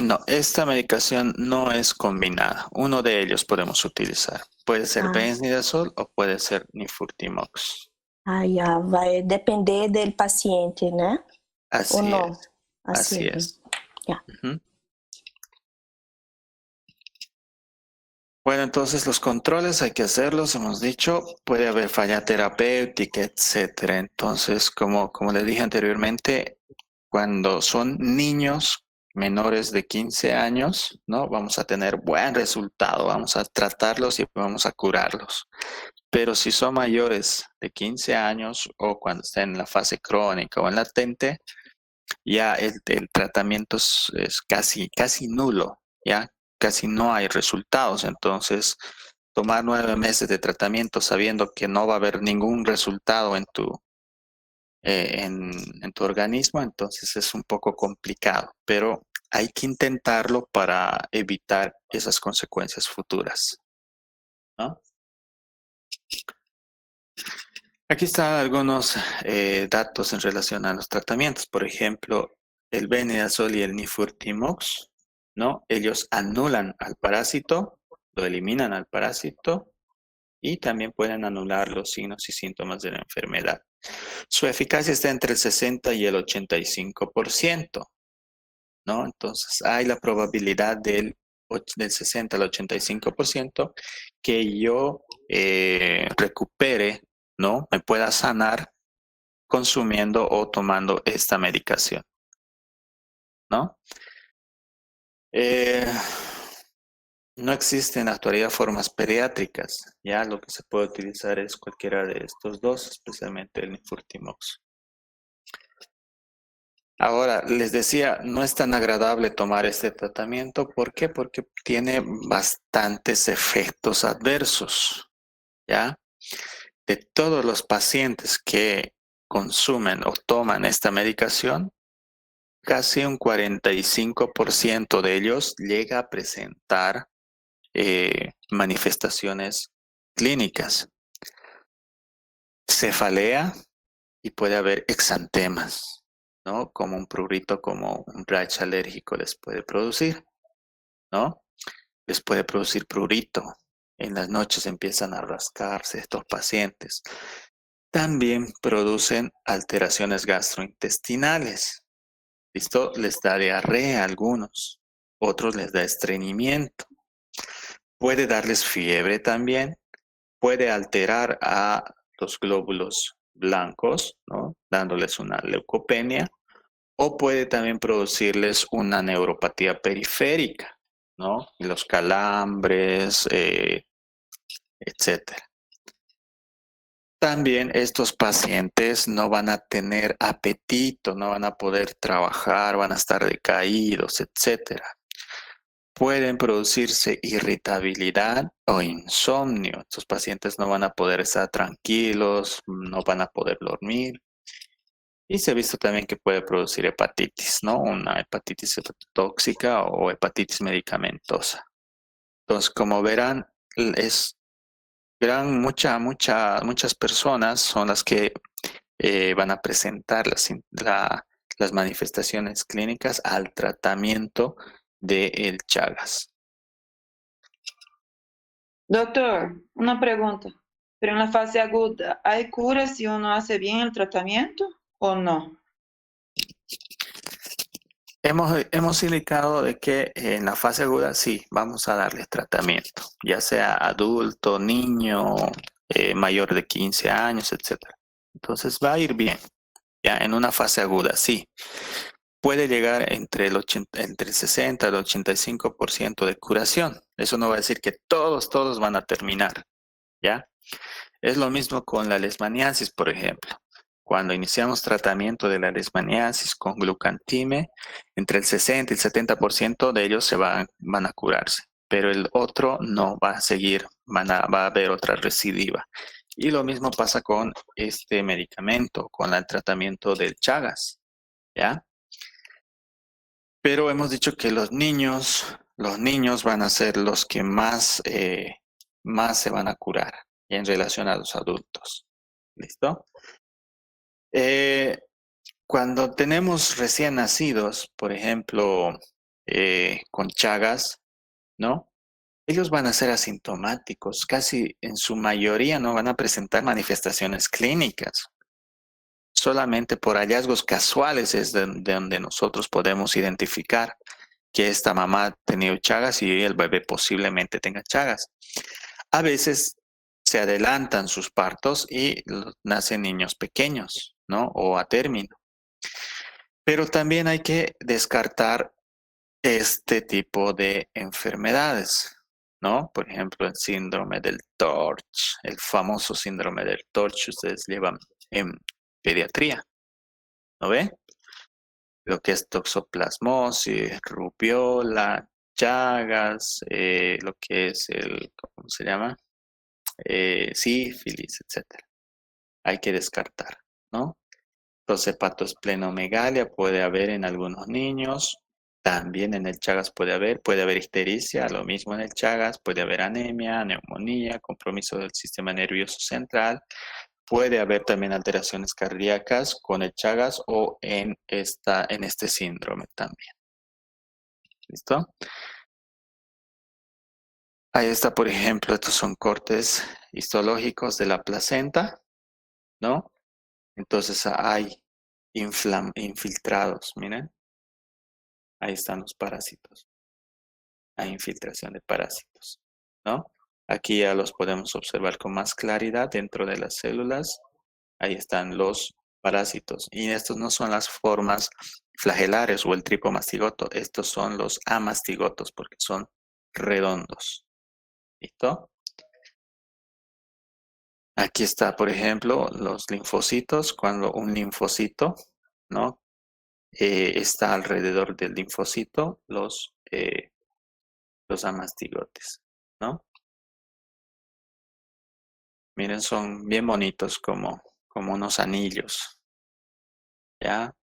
No, esta medicación no es combinada. Uno de ellos podemos utilizar. Puede ser benidazol o puede ser nifurtimox. Já vai depender do paciente, né? Así ou não? es. Así es. Ya. Ujú. Bueno, entonces los controles hay que hacerlos, hemos dicho, puede haber falla terapéutica, etcétera. Entonces, como le dije anteriormente, cuando son niños menores de 15 años, ¿no? Vamos a tener buen resultado, vamos a tratarlos y vamos a curarlos. Pero si son mayores de 15 años o cuando estén en la fase crónica o en latente, ya el tratamiento es casi nulo, ya casi no hay resultados. Entonces, tomar 9 meses de tratamiento sabiendo que no va a haber ningún resultado en tu organismo, entonces es un poco complicado, pero hay que intentarlo para evitar esas consecuencias futuras, ¿no? Aquí están algunos datos en relación a los tratamientos. Por ejemplo, el benidazol y el nifurtimox, ¿no? Ellos anulan al parásito, lo eliminan al parásito y también pueden anular los signos y síntomas de la enfermedad. Su eficacia está entre el 60 y el 85%, ¿no? Entonces hay la probabilidad del 60 al 85% que yo recupere, ¿no? Me pueda sanar consumiendo o tomando esta medicación, ¿no? No existen en la actualidad formas pediátricas, ya lo que se puede utilizar es cualquiera de estos dos, especialmente el nifurtimox. Ahora, les decía, no es tan agradable tomar este tratamiento. ¿Por qué? Porque tiene bastantes efectos adversos, ¿ya? De todos los pacientes que consumen o toman esta medicación, casi un 45% de ellos llega a presentar manifestaciones clínicas. Cefalea y puede haber exantemas, ¿no? Como un prurito, como un rash alérgico les puede producir, ¿no? Les puede producir prurito. En las noches empiezan a rascarse estos pacientes. También producen alteraciones gastrointestinales. Esto les da diarrea a algunos, otros les da estreñimiento. Puede darles fiebre también, puede alterar a los glóbulos blancos, ¿no? Dándoles una leucopenia, o puede también producirles una neuropatía periférica, ¿no? Los calambres, etcétera. También estos pacientes no van a tener apetito, no van a poder trabajar, van a estar decaídos, etcétera. Pueden producirse irritabilidad o insomnio. Estos pacientes no van a poder estar tranquilos, no van a poder dormir. Y se ha visto también que puede producir hepatitis, ¿no? Una hepatitis tóxica o hepatitis medicamentosa. Entonces, como verán, muchas personas son las que van a presentar las manifestaciones clínicas al tratamiento del Chagas. Doutor, una pregunta. Pero en la fase aguda, ¿hay cura si uno hace bien el tratamiento o no? Hemos indicado de que en la fase aguda sí, vamos a darles tratamiento, ya sea adulto, niño, mayor de 15 años, etc. Entonces va a ir bien. Ya en una fase aguda, sí. Puede llegar entre el 60 al 85% de curación. Eso no va a decir que todos van a terminar, ¿ya? Es lo mismo con la leishmaniasis, por ejemplo. Cuando iniciamos tratamiento de la leishmaniasis con glucantime, entre el 60 y el 70% de ellos van a curarse, pero el otro no va a seguir, va a haber otra recidiva. Y lo mismo pasa con este medicamento, con el tratamiento del Chagas, ¿ya? Pero hemos dicho que los niños van a ser los que más se van a curar en relación a los adultos. ¿Listo? Cuando tenemos recién nacidos, por ejemplo, con Chagas, ¿no? Ellos van a ser asintomáticos, casi en su mayoría no van a presentar manifestaciones clínicas. Solamente por hallazgos casuales es de donde nosotros podemos identificar que esta mamá ha tenido Chagas y el bebé posiblemente tenga Chagas. A veces se adelantan sus partos y nacen niños pequeños, ¿no? O a término. Pero también hay que descartar este tipo de enfermedades, ¿no? Por ejemplo, el síndrome del Torch, el famoso síndrome del Torch, ustedes llevan en pediatría, ¿no ve? Lo que es toxoplasmosis, rubiola, Chagas, lo que es ¿cómo se llama? Sífilis, etc. Hay que descartar, ¿no? Los hepatosplenomegalia puede haber en algunos niños, también en el Chagas puede haber ictericia, lo mismo en el Chagas, puede haber anemia, neumonía, compromiso del sistema nervioso central, puede haber también alteraciones cardíacas con el Chagas o en este síndrome también. ¿Listo? Ahí está, por ejemplo, estos son cortes histológicos de la placenta, ¿no? Entonces hay infiltrados, miren. Ahí están los parásitos. Hay infiltración de parásitos, ¿no? Aquí ya los podemos observar con más claridad dentro de las células. Ahí están los parásitos. Y estos no son las formas flagelares o el tripomastigoto. Estos son los amastigotos porque son redondos. ¿Listo? Aquí está, por ejemplo, los linfocitos. Cuando un linfocito, ¿no? Está alrededor del linfocito, los amastigotes, ¿no? Miren, son bien bonitos como unos anillos, ¿ya?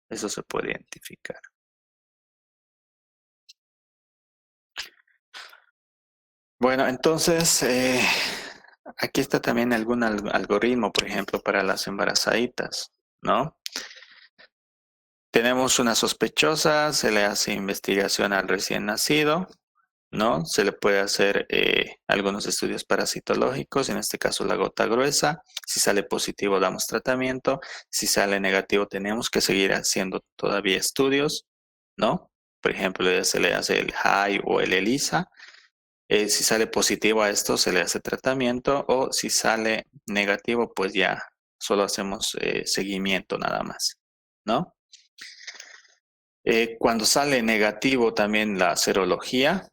Eso se puede identificar. Bueno, entonces, aquí está también algún algoritmo, por ejemplo, para las embarazaditas, ¿no? Tenemos una sospechosa, se le hace investigación al recién nacido, ¿no? Se le puede hacer algunos estudios parasitológicos, en este caso la gota gruesa. Si sale positivo, damos tratamiento. Si sale negativo, tenemos que seguir haciendo todavía estudios, ¿no? Por ejemplo, se le hace el HAI o el ELISA. Si sale positivo a esto, se le hace tratamiento, o si sale negativo, pues ya solo hacemos seguimiento nada más, ¿no? Cuando sale negativo también la serología,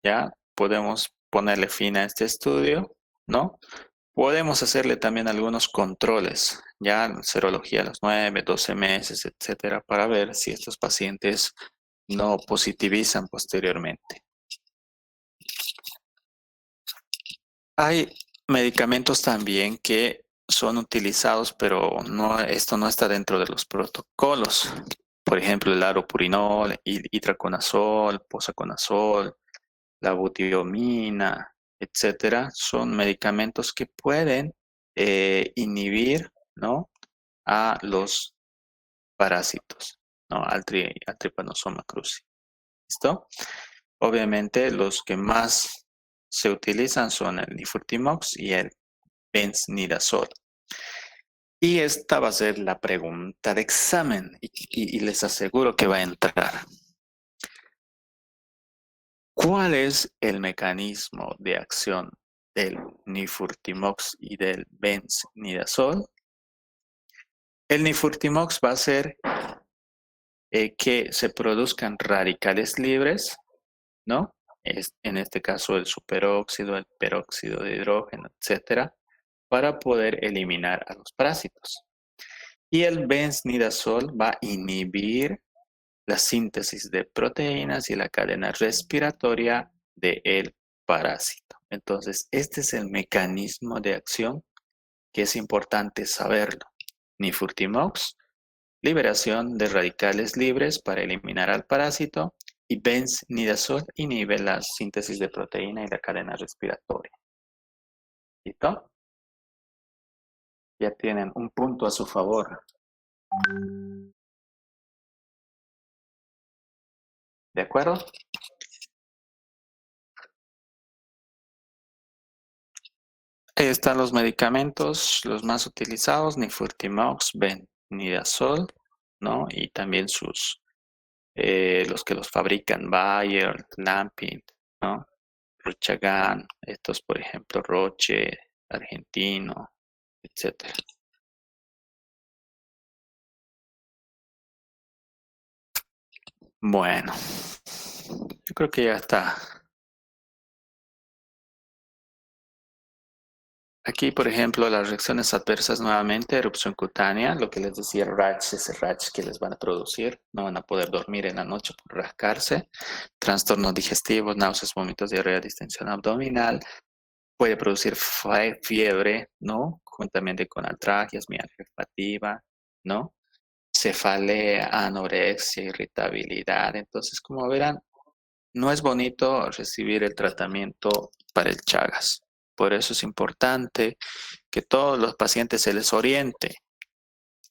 ya podemos ponerle fin a este estudio, ¿no? Podemos hacerle también algunos controles, ya serología a los 9, 12 meses, etcétera, para ver si estos pacientes no positivizan posteriormente. Hay medicamentos también que son utilizados, pero esto no está dentro de los protocolos. Por ejemplo, el aropurinol, itraconazol, posaconazol, la butiomina, etcétera, son medicamentos que pueden inhibir, ¿no? A los parásitos, ¿no? Al Trypanosoma cruzi. ¿Listo? Obviamente los que más se utilizan son el nifurtimox y el benznidazol. Y esta va a ser la pregunta de examen y les aseguro que va a entrar. ¿Cuál es el mecanismo de acción del nifurtimox y del benznidazol, el nifurtimox va a hacer que se produzcan radicales libres, ¿no? En este caso el superóxido, el peróxido de hidrógeno, etcétera, para poder eliminar a los parásitos. Y el benznidazol va a inhibir la síntesis de proteínas y la cadena respiratoria del parásito. Entonces, este es el mecanismo de acción que es importante saberlo. Nifurtimox, liberación de radicales libres para eliminar al parásito, y benznidazol inhibe la síntesis de proteína y la cadena respiratoria. ¿Listo? Ya tienen un punto a su favor. ¿De acuerdo? Ahí están los medicamentos, los más utilizados, nifurtimox, benznidazol, ¿no? Y también los que los fabrican, Bayer, Lampin, ¿no? Ruchagan, estos por ejemplo, Roche, Argentino, etc. Bueno, yo creo que ya está. Aquí, por ejemplo, las reacciones adversas nuevamente, erupción cutánea, lo que les decía, ese rash que les van a producir, no van a poder dormir en la noche por rascarse, trastornos digestivos, náuseas, vómitos, diarrea, distensión abdominal, puede producir fiebre, ¿no? Juntamente con artralgias, mialgia hepativa, ¿no? Cefalea, anorexia, irritabilidad. Entonces, como verán, no es bonito recibir el tratamiento para el Chagas. Por eso es importante que todos los pacientes se les oriente.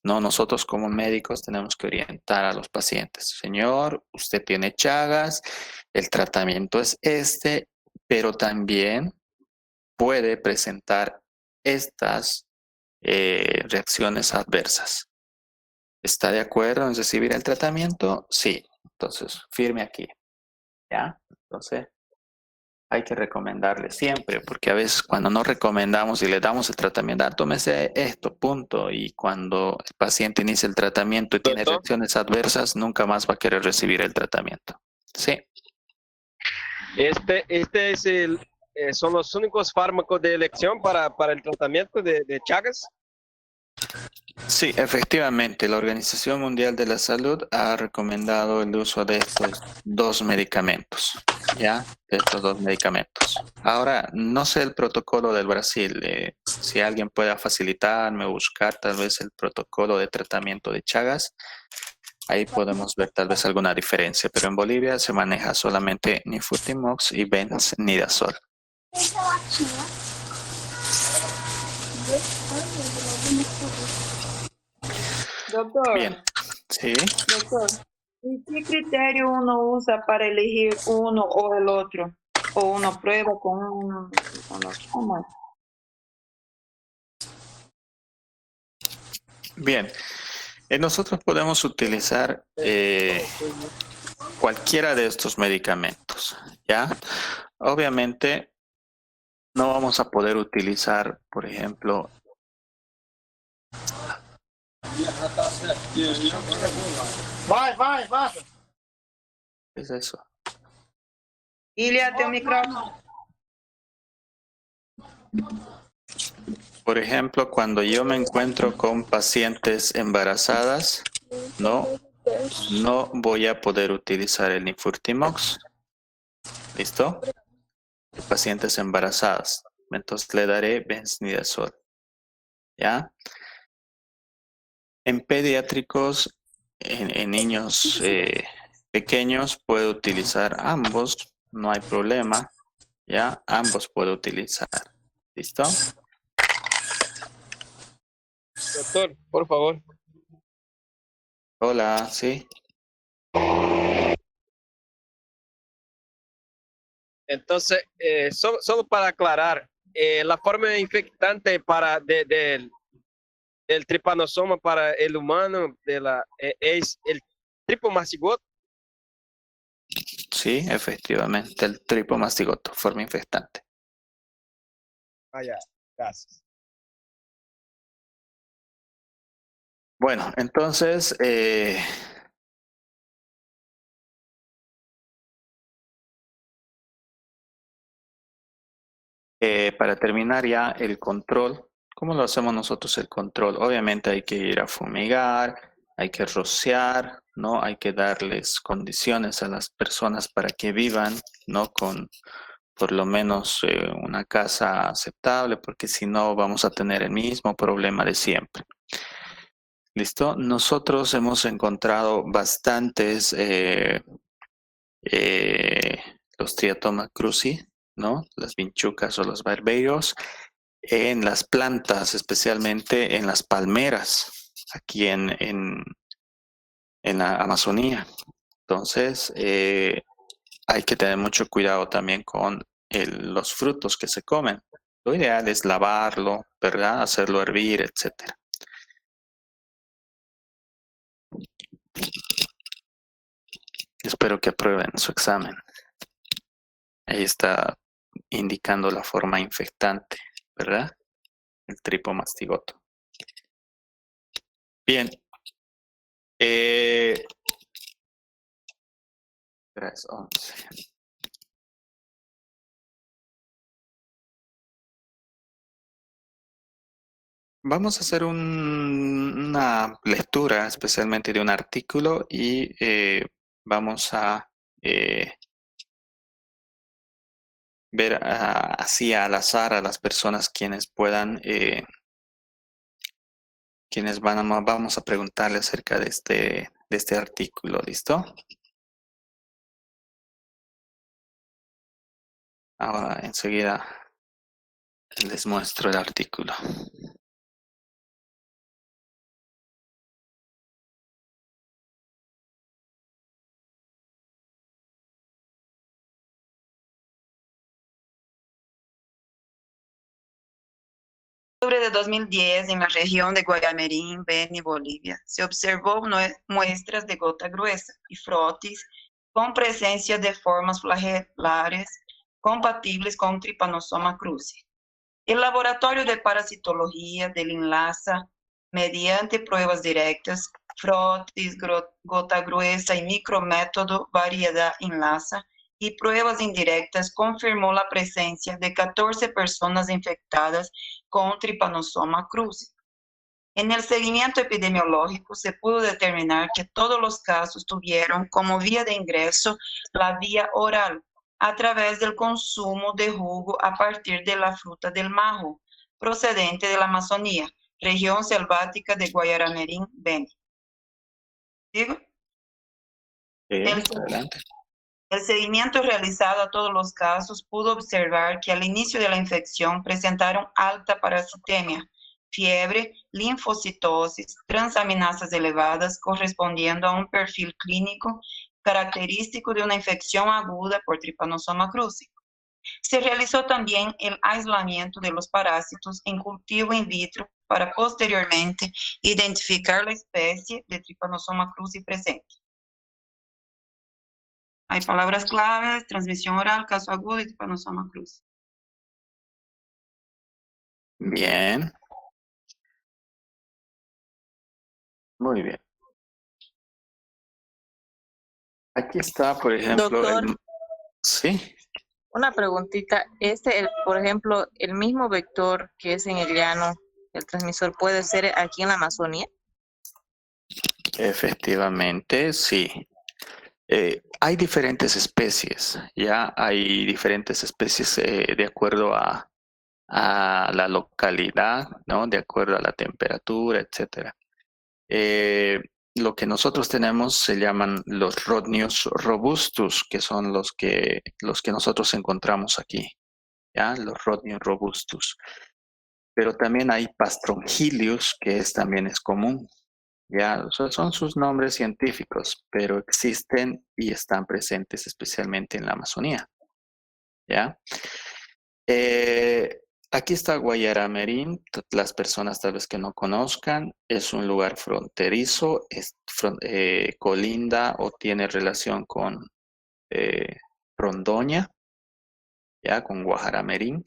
No, nosotros como médicos tenemos que orientar a los pacientes. Señor, usted tiene Chagas, el tratamiento es este, pero también puede presentar estas reacciones adversas. ¿Está de acuerdo en recibir el tratamiento? Sí. Entonces, firme aquí. ¿Ya? Entonces, hay que recomendarle siempre, porque a veces cuando no recomendamos y le damos el tratamiento, tómese esto, punto. Y cuando el paciente inicia el tratamiento y tiene reacciones adversas, nunca más va a querer recibir el tratamiento. Sí. Este es son los únicos fármacos de elección para el tratamiento de Chagas. Sí, efectivamente, la Organización Mundial de la Salud ha recomendado el uso de estos dos medicamentos, ¿ya? De estos dos medicamentos. Ahora, no sé el protocolo del Brasil, si alguien pueda facilitarme o buscar tal vez el protocolo de tratamiento de Chagas, ahí podemos ver tal vez alguna diferencia, pero en Bolivia se maneja solamente nifurtimox y benznidazol. Doctor. Bien, sí. Doctor, ¿y qué criterio uno usa para elegir uno o el otro? ¿O uno prueba con uno y con otro? ¿Cómo es? Bien, nosotros podemos utilizar cualquiera de estos medicamentos, ¿ya? Obviamente no vamos a poder utilizar, por ejemplo, Vai. ¿qué es eso? Ilya, teu micrófono. Por ejemplo, cuando yo me encuentro con pacientes embarazadas, no voy a poder utilizar el nifurtimox. ¿Listo? Pacientes embarazadas. Entonces le daré benznidazol. ¿Ya? En pediátricos, en niños pequeños, puedo utilizar ambos. No hay problema. ¿Ya? Ambos puedo utilizar. ¿Listo? Doctor, por favor. Hola, ¿sí? Entonces, solo para aclarar, la forma infectante del tripanosoma para el humano es el tripomastigoto. Sí, efectivamente, el tripomastigoto, forma infectante. Vaya, gracias. Bueno, entonces, para terminar ya el control, ¿cómo lo hacemos nosotros el control? Obviamente hay que ir a fumigar, hay que rociar, ¿no? Hay que darles condiciones a las personas para que vivan, ¿no? Con por lo menos una casa aceptable, porque si no vamos a tener el mismo problema de siempre. ¿Listo? Nosotros hemos encontrado bastantes los Triatoma cruzi, ¿no? Las vinchucas o los barberos en las plantas, especialmente en las palmeras, aquí en la Amazonía. Entonces, hay que tener mucho cuidado también con los frutos que se comen. Lo ideal es lavarlo, ¿verdad? Hacerlo hervir, etc. Espero que aprueben su examen. Ahí está indicando la forma infectante, ¿verdad? El tripomastigoto. Bien. 3:11. Vamos a hacer una lectura especialmente de un artículo y vamos a ver así al azar a las personas quienes puedan, vamos a preguntarle acerca de este artículo, ¿listo? Ahora enseguida les muestro el artículo. En octubre de 2010, en la región de Guayamirín, Beni, Bolivia, se observó muestras de gota gruesa y frotis con presencia de formas flagelares compatibles con Trypanosoma cruzi. El laboratorio de parasitología del INLASA, mediante pruebas directas, frotis, gota gruesa y micrométodo variedad INLASA, y pruebas indirectas confirmó la presencia de 14 personas infectadas con Trypanosoma cruzi. En el seguimiento epidemiológico se pudo determinar que todos los casos tuvieron como vía de ingreso la vía oral, a través del consumo de jugo a partir de la fruta del majo, procedente de la Amazonía, región selvática de Guayaramerín, Beni. ¿Digo? Adelante. El seguimiento realizado a todos los casos pudo observar que al inicio de la infección presentaron alta parasitemia, fiebre, linfocitosis, transaminasas elevadas, correspondiendo a un perfil clínico característico de una infección aguda por Trypanosoma cruzi. Se realizó también el aislamiento de los parásitos en cultivo in vitro para posteriormente identificar la especie de Trypanosoma cruzi presente. Hay palabras claves: transmisión oral, caso agudo y Trypanosoma cruzi. Bien. Muy bien. Aquí está, por ejemplo, Doctor, sí. una preguntita. Por ejemplo, el mismo vector que es en el llano, el transmisor, ¿puede ser aquí en la Amazonía? Efectivamente, sí. Hay diferentes especies, ya hay diferentes especies de acuerdo a la localidad, ¿no? De acuerdo a la temperatura, etcétera. Lo que nosotros tenemos se llaman los Rhodnius robustus, que son los que nosotros encontramos aquí, ¿ya? Los Rhodnius robustus. Pero también hay Pastrongilius, que también es común, ¿ya? Son sus nombres científicos, pero existen y están presentes especialmente en la Amazonía, ¿ya? Aquí está Guayaramerín, las personas tal vez que no conozcan, es un lugar fronterizo, colinda o tiene relación con Rondoña, ya con Guajaramerín.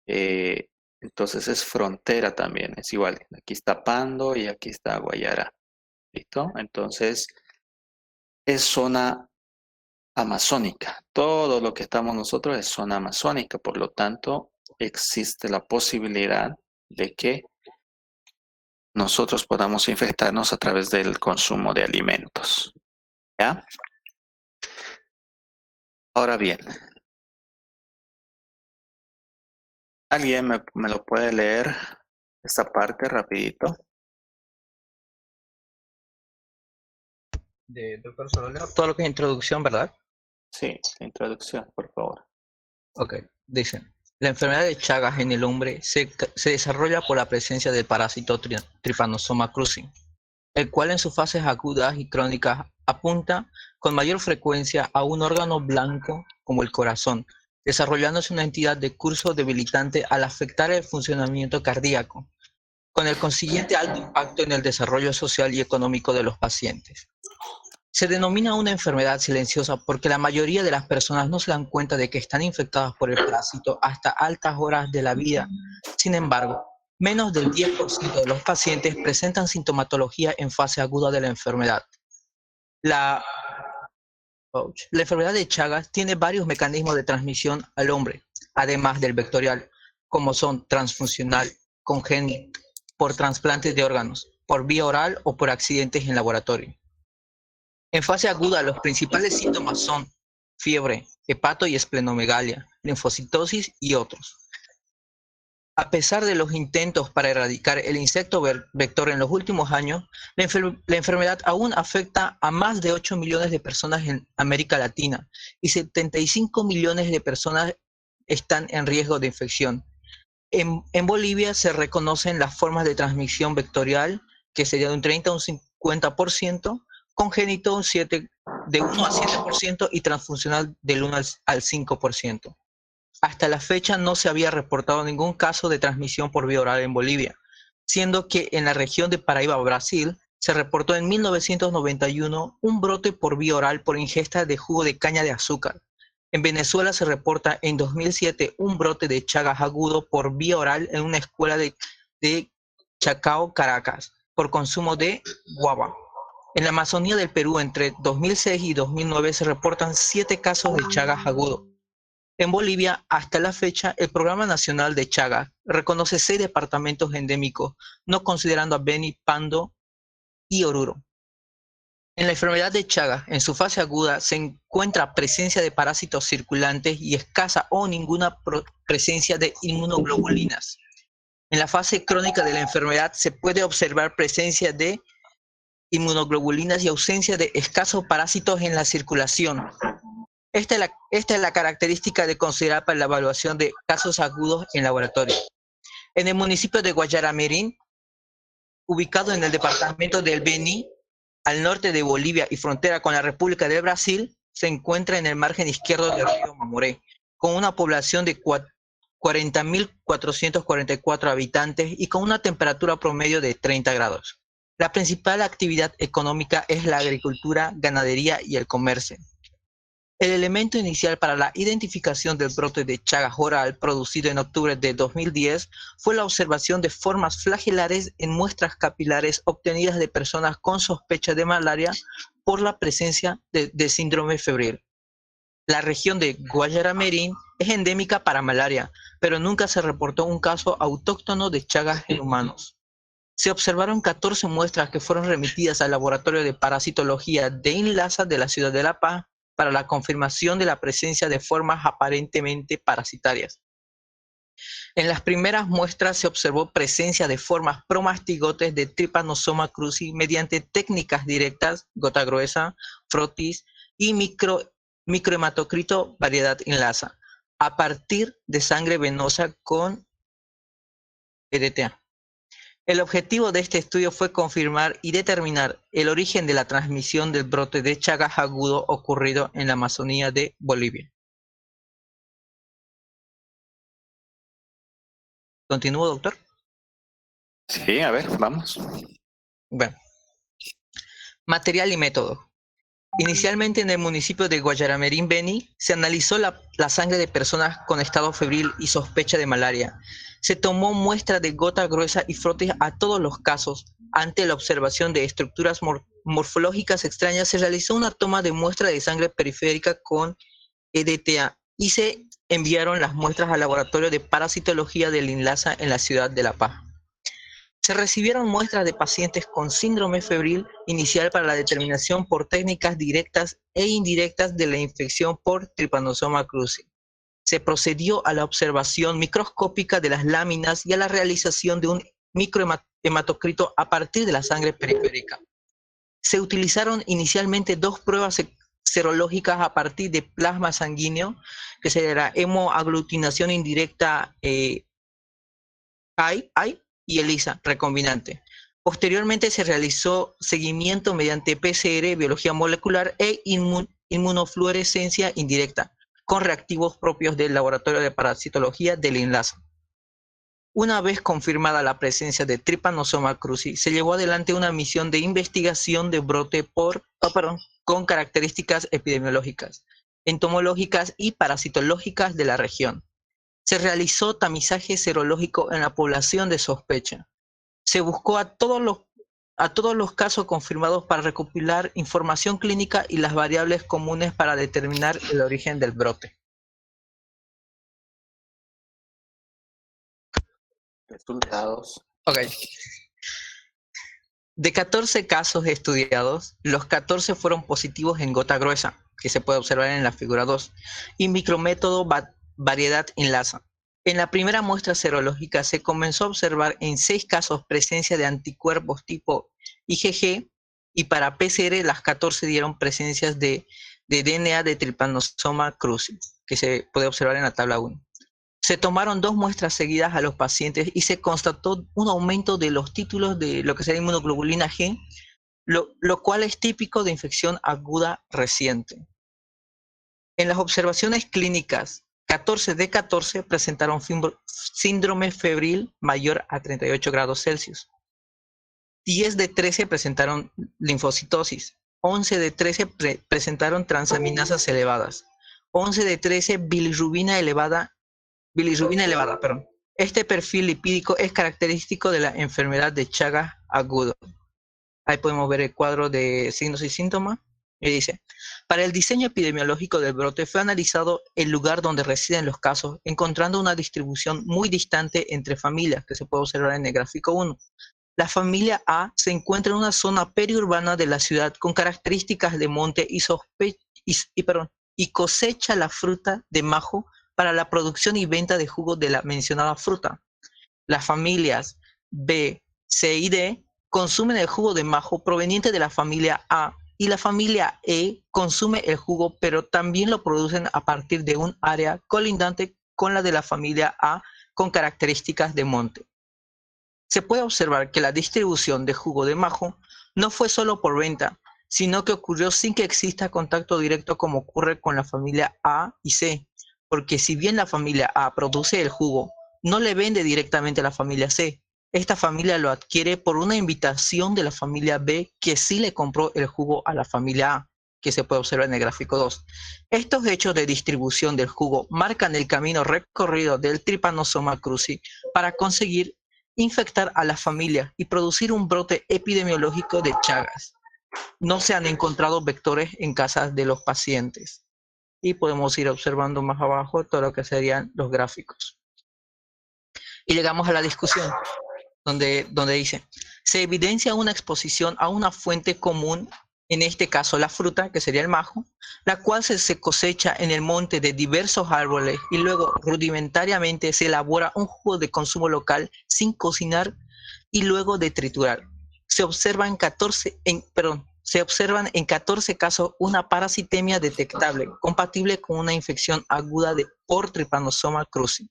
Entonces es frontera también, es igual. Aquí está Pando y aquí está Guayara. ¿Listo? Entonces es zona amazónica. Todo lo que estamos nosotros es zona amazónica, por lo tanto existe la posibilidad de que nosotros podamos infectarnos a través del consumo de alimentos. ¿Ya? Ahora bien, ¿alguien me lo puede leer esta parte rapidito? Doctor, solo leo todo lo que es introducción, ¿verdad? Sí, introducción, por favor. Ok, dice, la enfermedad de Chagas en el hombre se desarrolla por la presencia del parásito Trypanosoma cruzi, el cual en sus fases agudas y crónicas apunta con mayor frecuencia a un órgano blanco como el corazón, desarrollándose una entidad de curso debilitante al afectar el funcionamiento cardíaco, con el consiguiente alto impacto en el desarrollo social y económico de los pacientes. Se denomina una enfermedad silenciosa porque la mayoría de las personas no se dan cuenta de que están infectadas por el parásito hasta altas horas de la vida. Sin embargo, menos del 10% de los pacientes presentan sintomatología en fase aguda de la enfermedad. La enfermedad de Chagas tiene varios mecanismos de transmisión al hombre, además del vectorial, como son transfuncional, congénito, por trasplantes de órganos, por vía oral o por accidentes en laboratorio. En fase aguda, los principales síntomas son fiebre, hepato y esplenomegalia, linfocitosis y otros. A pesar de los intentos para erradicar el insecto vector en los últimos años, la enfermedad aún afecta a más de 8 millones de personas en América Latina y 75 millones de personas están en riesgo de infección. En Bolivia se reconocen las formas de transmisión vectorial, que sería de un 30 a un 50%, congénito de 1 al 7% y transfuncional del 1 al 5%. Hasta la fecha no se había reportado ningún caso de transmisión por vía oral en Bolivia, siendo que en la región de Paraíba, Brasil, se reportó en 1991 un brote por vía oral por ingesta de jugo de caña de azúcar. En Venezuela se reporta en 2007 un brote de Chagas agudo por vía oral en una escuela de Chacao, Caracas, por consumo de guava. En la Amazonía del Perú, entre 2006 y 2009, se reportan 7 casos de Chagas agudo. En Bolivia, hasta la fecha, el Programa Nacional de Chagas reconoce 6 departamentos endémicos, no considerando a Beni, Pando y Oruro. En la enfermedad de Chagas, en su fase aguda, se encuentra presencia de parásitos circulantes y escasa o ninguna presencia de inmunoglobulinas. En la fase crónica de la enfermedad se puede observar presencia de inmunoglobulinas y ausencia de escasos parásitos en la circulación. Esta es la característica de considerar para la evaluación de casos agudos en laboratorio. En el municipio de Guayaramerín, ubicado en el departamento del Beni, al norte de Bolivia y frontera con la República del Brasil, se encuentra en el margen izquierdo del río Mamoré, con una población de 40.444 habitantes y con una temperatura promedio de 30 grados. La principal actividad económica es la agricultura, ganadería y el comercio. El elemento inicial para la identificación del brote de Chagas oral producido en octubre de 2010 fue la observación de formas flagelares en muestras capilares obtenidas de personas con sospecha de malaria por la presencia de síndrome febril. La región de Guayaramerín es endémica para malaria, pero nunca se reportó un caso autóctono de Chagas en humanos. Se observaron 14 muestras que fueron remitidas al laboratorio de parasitología de INLASA de la ciudad de La Paz para la confirmación de la presencia de formas aparentemente parasitarias. En las primeras muestras se observó presencia de formas promastigotes de Trypanosoma cruzi mediante técnicas directas, gota gruesa, frotis y microhematocrito variedad INLASA, a partir de sangre venosa con EDTA. El objetivo de este estudio fue confirmar y determinar el origen de la transmisión del brote de Chagas agudo ocurrido en la Amazonía de Bolivia. ¿Continúo, doctor? Sí, a ver, vamos. Bueno. Material y método. Inicialmente en el municipio de Guayaramerín, Beni, se analizó la sangre de personas con estado febril y sospecha de malaria. Se tomó muestra de gota gruesa y frotis a todos los casos. Ante la observación de estructuras morfológicas extrañas, se realizó una toma de muestra de sangre periférica con EDTA y se enviaron las muestras al laboratorio de parasitología del INLASA en la ciudad de La Paz. Se recibieron muestras de pacientes con síndrome febril inicial para la determinación por técnicas directas e indirectas de la infección por Trypanosoma cruzi. Se procedió a la observación microscópica de las láminas y a la realización de un microhematocrito a partir de la sangre periférica. Se utilizaron inicialmente 2 pruebas serológicas a partir de plasma sanguíneo, que será la hemoaglutinación indirecta y ELISA recombinante. Posteriormente se realizó seguimiento mediante PCR, biología molecular e inmunofluorescencia indirecta, con reactivos propios del laboratorio de parasitología del INLASA. Una vez confirmada la presencia de Trypanosoma cruzi, se llevó adelante una misión de investigación de brote con características epidemiológicas, entomológicas y parasitológicas de la región. Se realizó tamizaje serológico en la población de sospecha. Se buscó a todos los casos confirmados para recopilar información clínica y las variables comunes para determinar el origen del brote. Resultados. Ok. De 14 casos estudiados, los 14 fueron positivos en gota gruesa, que se puede observar en la figura 2, y micrométodo variedad INLASA. En la primera muestra serológica se comenzó a observar en 6 casos presencia de anticuerpos tipo IgG y para PCR las 14 dieron presencias de DNA de Trypanosoma cruzi, que se puede observar en la tabla 1. Se tomaron 2 muestras seguidas a los pacientes y se constató un aumento de los títulos de lo que sería inmunoglobulina G, lo cual es típico de infección aguda reciente. En las observaciones clínicas, 14 de 14 presentaron síndrome febril mayor a 38 grados Celsius. 10 de 13 presentaron linfocitosis. 11 de 13 presentaron transaminasas elevadas. 11 de 13 bilirrubina elevada. Este perfil lipídico es característico de la enfermedad de Chagas agudo. Ahí podemos ver el cuadro de signos y síntomas. Y dice, para el diseño epidemiológico del brote fue analizado el lugar donde residen los casos, encontrando una distribución muy distante entre familias, que se puede observar en el gráfico 1. La familia A se encuentra en una zona periurbana de la ciudad con características de monte y cosecha la fruta de majo para la producción y venta de jugo de la mencionada fruta. Las familias B, C y D consumen el jugo de majo proveniente de la familia A y la familia E consume el jugo, pero también lo producen a partir de un área colindante con la de la familia A con características de monte. Se puede observar que la distribución de jugo de majo no fue solo por venta, sino que ocurrió sin que exista contacto directo como ocurre con la familia A y C, porque si bien la familia A produce el jugo, no le vende directamente a la familia C. Esta familia lo adquiere por una invitación de la familia B que sí le compró el jugo a la familia A, que se puede observar en el gráfico 2. Estos hechos de distribución del jugo marcan el camino recorrido del Trypanosoma cruzi para conseguir infectar a la familia y producir un brote epidemiológico de Chagas. No se han encontrado vectores en casas de los pacientes. Y podemos ir observando más abajo todo lo que serían los gráficos. Y llegamos a la discusión, donde dice, se evidencia una exposición a una fuente común, en este caso la fruta, que sería el majo, la cual se cosecha en el monte de diversos árboles y luego rudimentariamente se elabora un jugo de consumo local sin cocinar y luego de triturar. Se observan en 14 casos una parasitemia detectable, compatible con una infección aguda por Trypanosoma cruzi.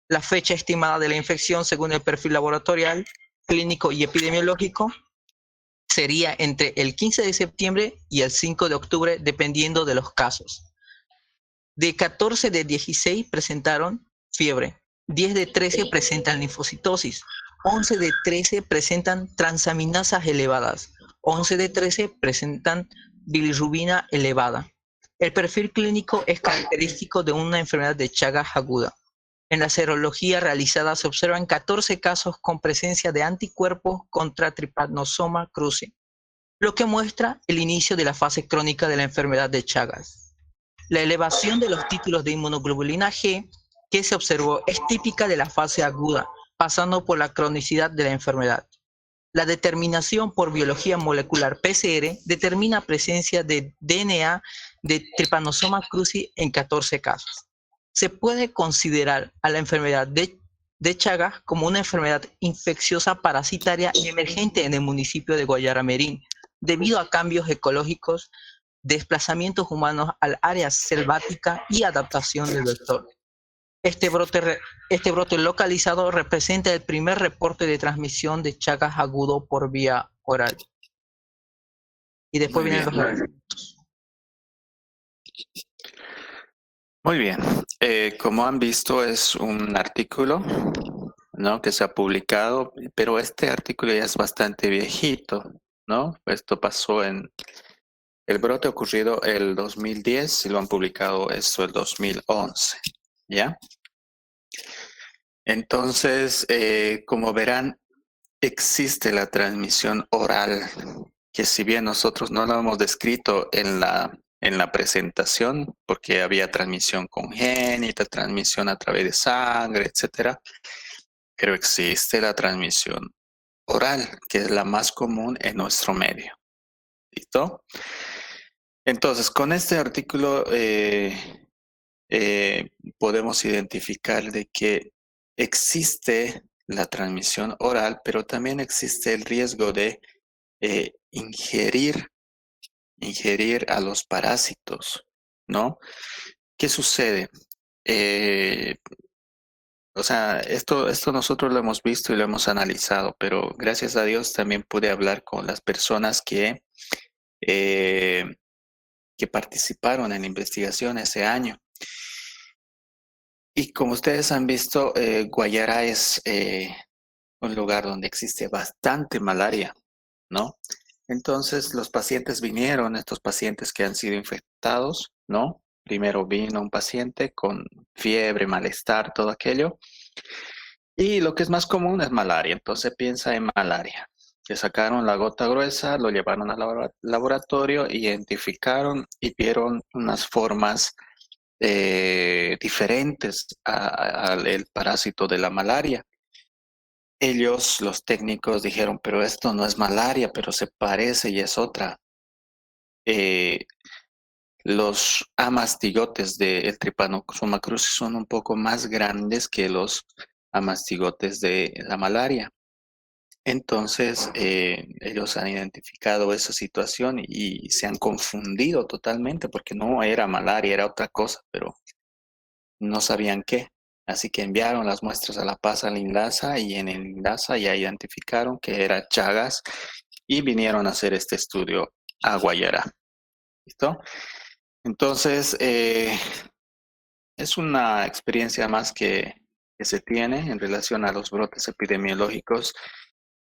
La fecha estimada de la infección, según el perfil laboratorial, clínico y epidemiológico, sería entre el 15 de septiembre y el 5 de octubre, dependiendo de los casos. De 14 de 16 presentaron fiebre, 10 de 13 presentan linfocitosis, 11 de 13 presentan transaminasas elevadas, 11 de 13 presentan bilirrubina elevada. El perfil clínico es característico de una enfermedad de Chagas aguda. En la serología realizada se observan 14 casos con presencia de anticuerpos contra Trypanosoma cruzi, lo que muestra el inicio de la fase crónica de la enfermedad de Chagas. La elevación de los títulos de inmunoglobulina G que se observó es típica de la fase aguda, pasando por la cronicidad de la enfermedad. La determinación por biología molecular PCR determina presencia de DNA de Trypanosoma cruzi en 14 casos. Se puede considerar a la enfermedad de Chagas como una enfermedad infecciosa parasitaria emergente en el municipio de Guayaramerín, debido a cambios ecológicos, desplazamientos humanos al área selvática y adaptación del vector. Este brote localizado representa el primer reporte de transmisión de Chagas agudo por vía oral. Y después Muy vienen bien. los efectos. Muy bien. Como han visto, es un artículo, ¿no?, que se ha publicado, pero este artículo ya es bastante viejito, ¿no? Esto pasó en el brote ocurrido el 2010 y lo han publicado esto el 2011, ¿ya? Entonces, como verán, existe la transmisión oral, que si bien nosotros no lo hemos descrito en la presentación, porque había transmisión congénita, transmisión a través de sangre, etcétera, pero existe la transmisión oral, que es la más común en nuestro medio. ¿Listo? Entonces, con este artículo podemos identificar de que existe la transmisión oral, pero también existe el riesgo de ingerir a los parásitos, ¿no? ¿Qué sucede? O sea, esto nosotros lo hemos visto y lo hemos analizado, pero gracias a Dios también pude hablar con las personas que participaron en la investigación ese año. Y como ustedes han visto, Guayara es un lugar donde existe bastante malaria, ¿no? Entonces los pacientes vinieron, estos pacientes que han sido infectados, ¿no? Primero vino un paciente con fiebre, malestar, todo aquello. Y lo que es más común es malaria, entonces piensa en malaria. Le sacaron la gota gruesa, lo llevaron al laboratorio, identificaron y vieron unas formas diferentes al parásito de la malaria. Ellos, los técnicos, dijeron, pero esto no es malaria, pero se parece y es otra. Los amastigotes del Trypanosoma cruzi son un poco más grandes que los amastigotes de la malaria. Entonces, ellos han identificado esa situación y se han confundido totalmente porque no era malaria, era otra cosa, pero no sabían qué. Así que enviaron las muestras a La Paz, al INLASA, y en el INLASA ya identificaron que era Chagas y vinieron a hacer este estudio a Guayara. ¿Listo? Entonces, es una experiencia más que se tiene en relación a los brotes epidemiológicos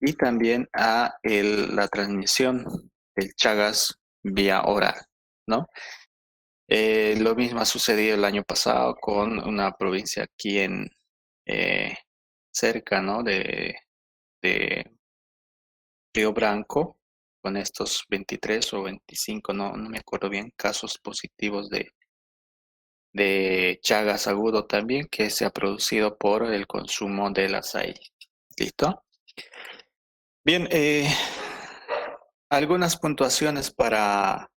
y también a la transmisión del Chagas vía oral, ¿no? Lo mismo ha sucedido el año pasado con una provincia aquí en cerca, ¿no?, de Río Branco, con estos 23 o 25, no me acuerdo bien, casos positivos de Chagas agudo también, que se ha producido por el consumo del açaí. ¿Listo? Bien, algunas puntuaciones para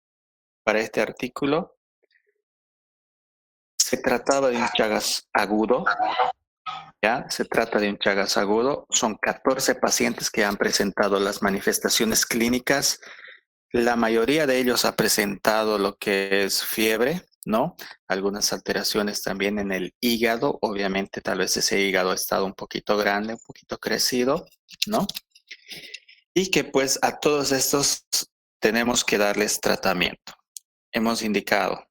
este artículo. Se trataba de un Chagas agudo, ¿ya? Se trata de un Chagas agudo. Son 14 pacientes que han presentado las manifestaciones clínicas. La mayoría de ellos ha presentado lo que es fiebre, ¿no? Algunas alteraciones también en el hígado. Obviamente, tal vez ese hígado ha estado un poquito grande, un poquito crecido, ¿no? Y que pues a todos estos tenemos que darles tratamiento. Hemos indicado,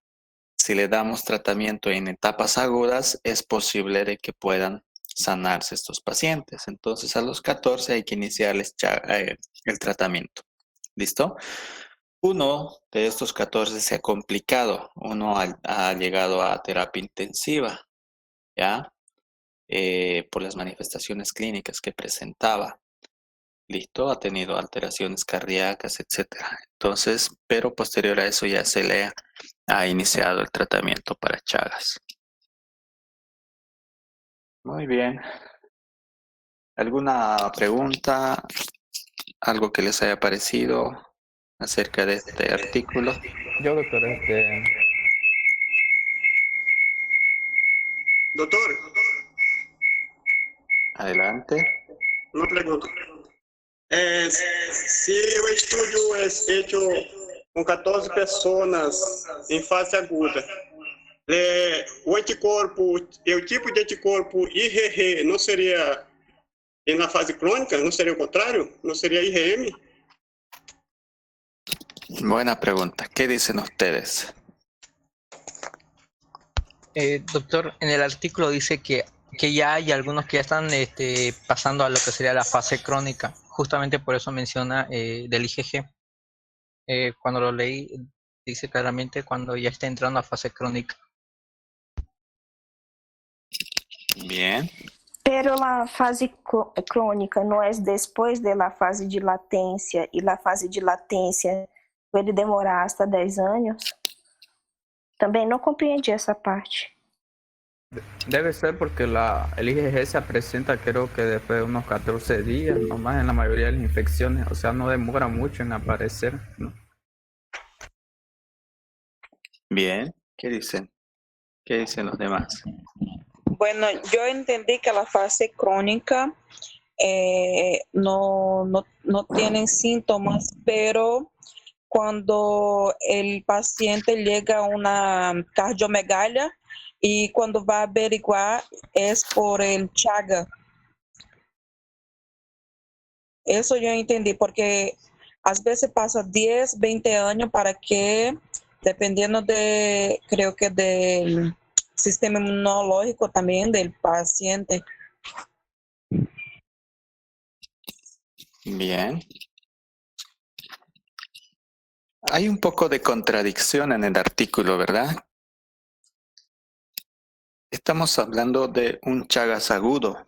si le damos tratamiento en etapas agudas, es posible de que puedan sanarse estos pacientes. Entonces, a los 14 hay que iniciarles el tratamiento. ¿Listo? Uno de estos 14 se ha complicado, uno ha llegado a terapia intensiva, ¿ya? Por las manifestaciones clínicas que presentaba. Listo, ha tenido alteraciones cardíacas, etcétera. Entonces, pero posterior a eso ya se le ha iniciado el tratamiento para Chagas. Muy bien. ¿Alguna pregunta? ¿Algo que les haya parecido acerca de este artículo? Yo, doctor, Doutor, Adelante. uma pergunta. Se o estudo é feito com 14 pessoas em fase aguda, o tipo de anticorpo IgG não seria na fase crônica? Não seria o contrário? Não seria IgM? Buena pregunta. ¿Qué dicen ustedes? Doctor, en el artículo dice que ya hay algunos que ya están pasando a lo que sería la fase crónica. Justamente por eso menciona del IgG. Cuando lo leí, dice claramente cuando ya está entrando a fase crónica. Bien. Pero la fase crônica não é depois da fase de latência, e a fase de latência pode demorar hasta 10 anos? Também não compreendi essa parte. debe ser porque el IgG se presenta creo que después de unos 14 días, nomás en la mayoría de las infecciones, o sea, no demora mucho en aparecer, ¿no? Bien. ¿Qué dicen? ¿Qué dicen los demás? Bueno, yo entendí que la fase crónica no tienen síntomas, pero cuando el paciente llega a una cardiomegalia y cuando va a averiguar es por el Chagas. Eso yo entendí, porque a veces pasa 10, 20 años para que, dependiendo creo que del sistema inmunológico también del paciente. Bien. Hay un poco de contradicción en el artículo, ¿verdad? Estamos hablando de un Chagas agudo,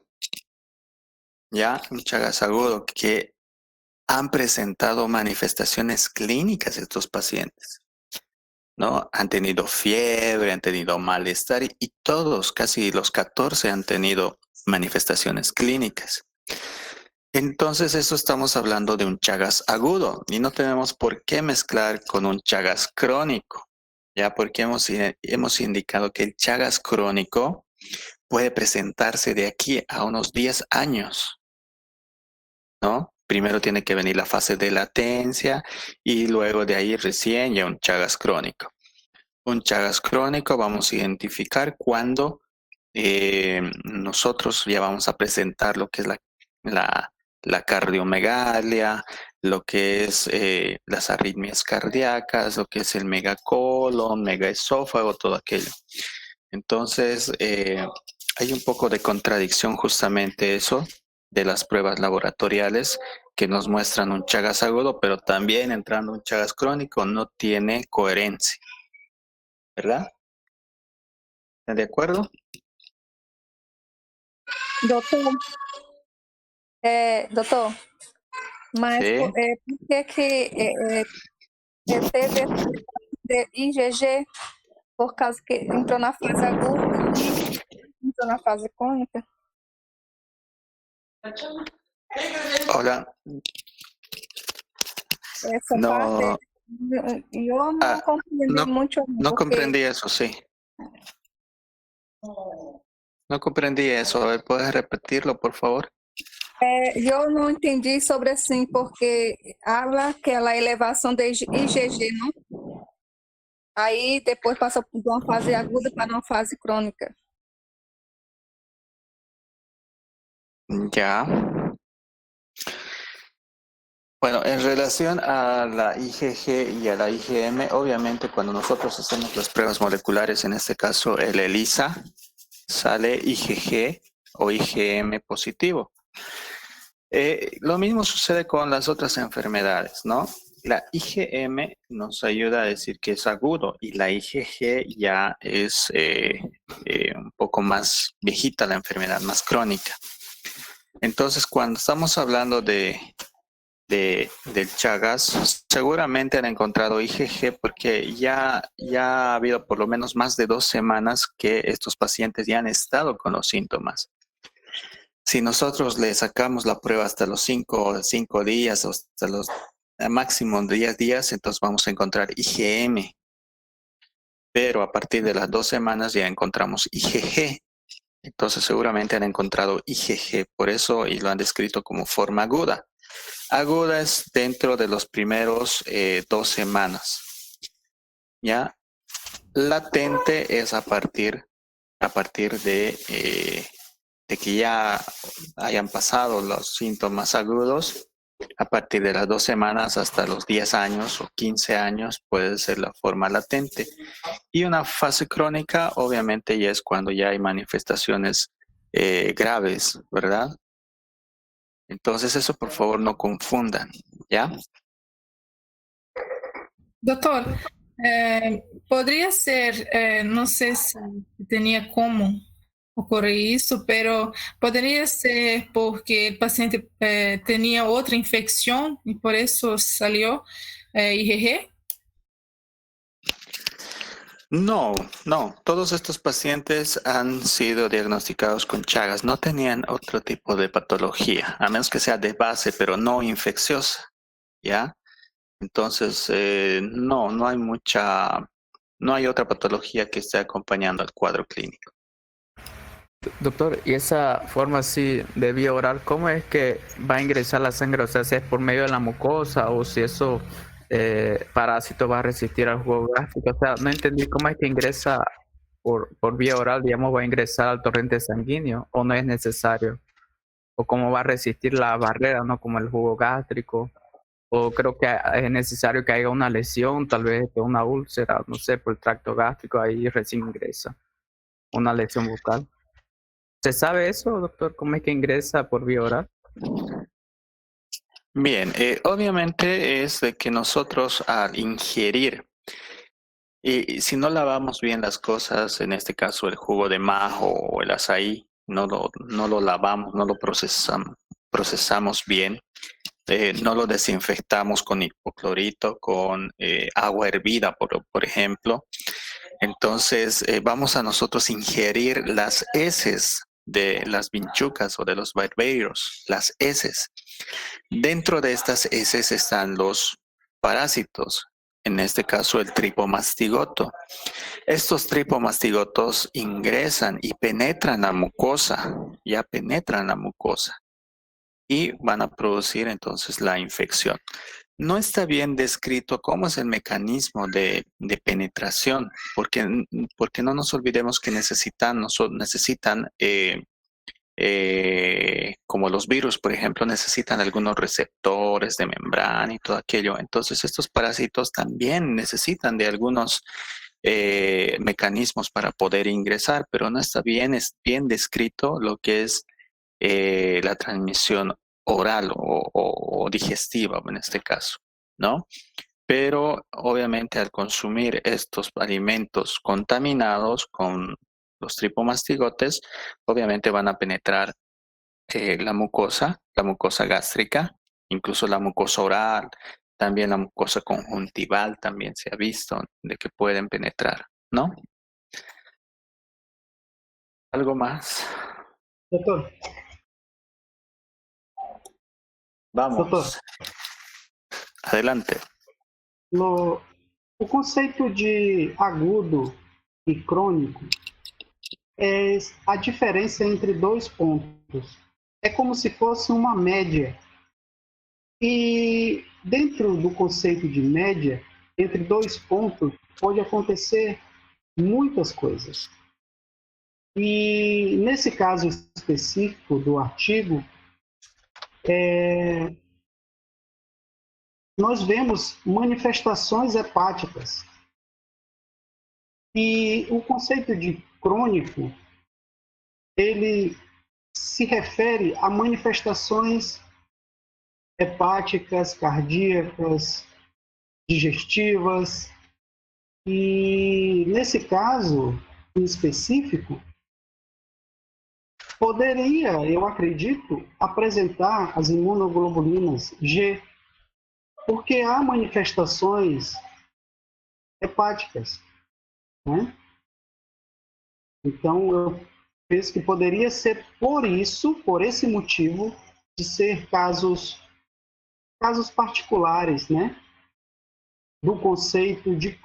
¿ya? Un Chagas agudo que han presentado manifestaciones clínicas estos pacientes, ¿no? Han tenido fiebre, han tenido malestar y todos, casi los 14 han tenido manifestaciones clínicas. Entonces, eso estamos hablando de un Chagas agudo y no tenemos por qué mezclar con un Chagas crónico, ya porque hemos indicado que el Chagas crónico puede presentarse de aquí a unos 10 años, ¿no? Primero tiene que venir la fase de latencia y luego de ahí recién ya un Chagas crónico. Un Chagas crónico vamos a identificar cuando nosotros ya vamos a presentar lo que es la cardiomegalia, lo que es las arritmias cardíacas, lo que es el megacolon, megaesófago, todo aquello. Entonces, hay un poco de contradicción justamente eso de las pruebas laboratoriales que nos muestran un Chagas agudo, pero también entrando un Chagas crónico no tiene coherencia, ¿verdad? ¿Están de acuerdo? Doutor, mas Sí. por que teve de IgG por causa que entrou na fase aguda e entrou na fase crônica? Hola. Essa No. parte eu não compreendi muito. No comprendí eso, sí. No comprendí eso. A ver, ¿puedes repetirlo, por favor? Eu não entendi sobre assim, porque habla que a elevação de IgG, não? Aí depois passa de uma fase aguda para uma fase crônica. Ya. Bueno, en relación a la IgG y a la IgM, obviamente cuando nosotros hacemos las pruebas moleculares, en este caso el ELISA, sale IgG o IgM positivo. Lo mismo sucede con las otras enfermedades, ¿no? La IgM nos ayuda a decir que es agudo y la IgG ya es un poco más viejita la enfermedad, más crónica. Entonces, cuando estamos hablando del Chagas, seguramente han encontrado IgG porque ya ha habido por lo menos más de 2 semanas que estos pacientes ya han estado con los síntomas. Si nosotros le sacamos la prueba hasta los 5 días o hasta los máximo 10 días, entonces vamos a encontrar IgM. Pero a partir de las 2 semanas ya encontramos IgG. Entonces seguramente han encontrado IgG, por eso y lo han descrito como forma aguda. Aguda es dentro de los primeros 2 semanas. ¿Ya? Latente es a partir de que ya hayan pasado los síntomas agudos. A partir de las 2 semanas hasta los 10 años o 15 años puede ser la forma latente. Y una fase crónica obviamente ya es cuando ya hay manifestaciones graves, ¿verdad? Entonces eso por favor no confundan, ¿ya? Doutor, poderia ser, não sei se tinha como ocorrer isso, pero poderia ser porque o paciente tinha outra infecção e por isso salió IgG? No, todos estos pacientes han sido diagnosticados con Chagas, no tenían otro tipo de patología, a menos que sea de base, pero no infecciosa, ¿ya? Entonces, no hay otra patología que esté acompañando al cuadro clínico. Doctor, y esa forma así de vía oral, ¿cómo es que va a ingresar la sangre? O sea, si es por medio de la mucosa o si eso parásito va a resistir al jugo gástrico. O sea, no entendí cómo es que ingresa por vía oral, digamos, va a ingresar al torrente sanguíneo o no es necesario. O cómo va a resistir la barrera, ¿no? Como el jugo gástrico. O creo que es necesario que haya una lesión, tal vez de una úlcera, no sé, por el tracto gástrico, ahí recién ingresa una lesión bucal. ¿Se sabe eso, doctor? ¿Cómo es que ingresa por vía oral? Bien, obviamente es de que nosotros al ingerir, y si no lavamos bien las cosas, en este caso el jugo de majo o el azaí, no lo lavamos, no lo procesamos bien, no lo desinfectamos con hipoclorito, con agua hervida, por ejemplo, entonces vamos a nosotros ingerir las heces de las vinchucas o de los barberos, las heces. Dentro de estas heces están los parásitos, en este caso el tripomastigoto. Estos tripomastigotos ingresan y penetran la mucosa, ya penetran la mucosa y van a producir entonces la infección. No está bien descrito cómo es el mecanismo de penetración, porque no nos olvidemos que necesitan como los virus, por ejemplo, necesitan algunos receptores de membrana y todo aquello. Entonces, estos parásitos también necesitan de algunos mecanismos para poder ingresar, pero no está bien descrito lo que es la transmisión oral o digestiva en este caso, ¿no? Pero obviamente al consumir estos alimentos contaminados con los tripomastigotes, obviamente van a penetrar la mucosa gástrica, incluso la mucosa oral, también la mucosa conjuntival también se ha visto de que pueden penetrar, ¿no? ¿Algo más? Doutor. Vamos. Doutor. Adelante. O conceito de agudo e crônico é a diferença entre 2 pontos. É como se fosse uma média. E dentro do conceito de média, entre 2 pontos, pode acontecer muitas coisas. E nesse caso específico do artigo, nós vemos manifestações hepáticas. E o conceito de crônico, ele se refere a manifestações hepáticas, cardíacas, digestivas. E nesse caso em específico, poderia, eu acredito, apresentar as imunoglobulinas G, porque há manifestações hepáticas, né? Então, eu penso que poderia ser por isso, por esse motivo, de ser casos particulares, né? Do conceito de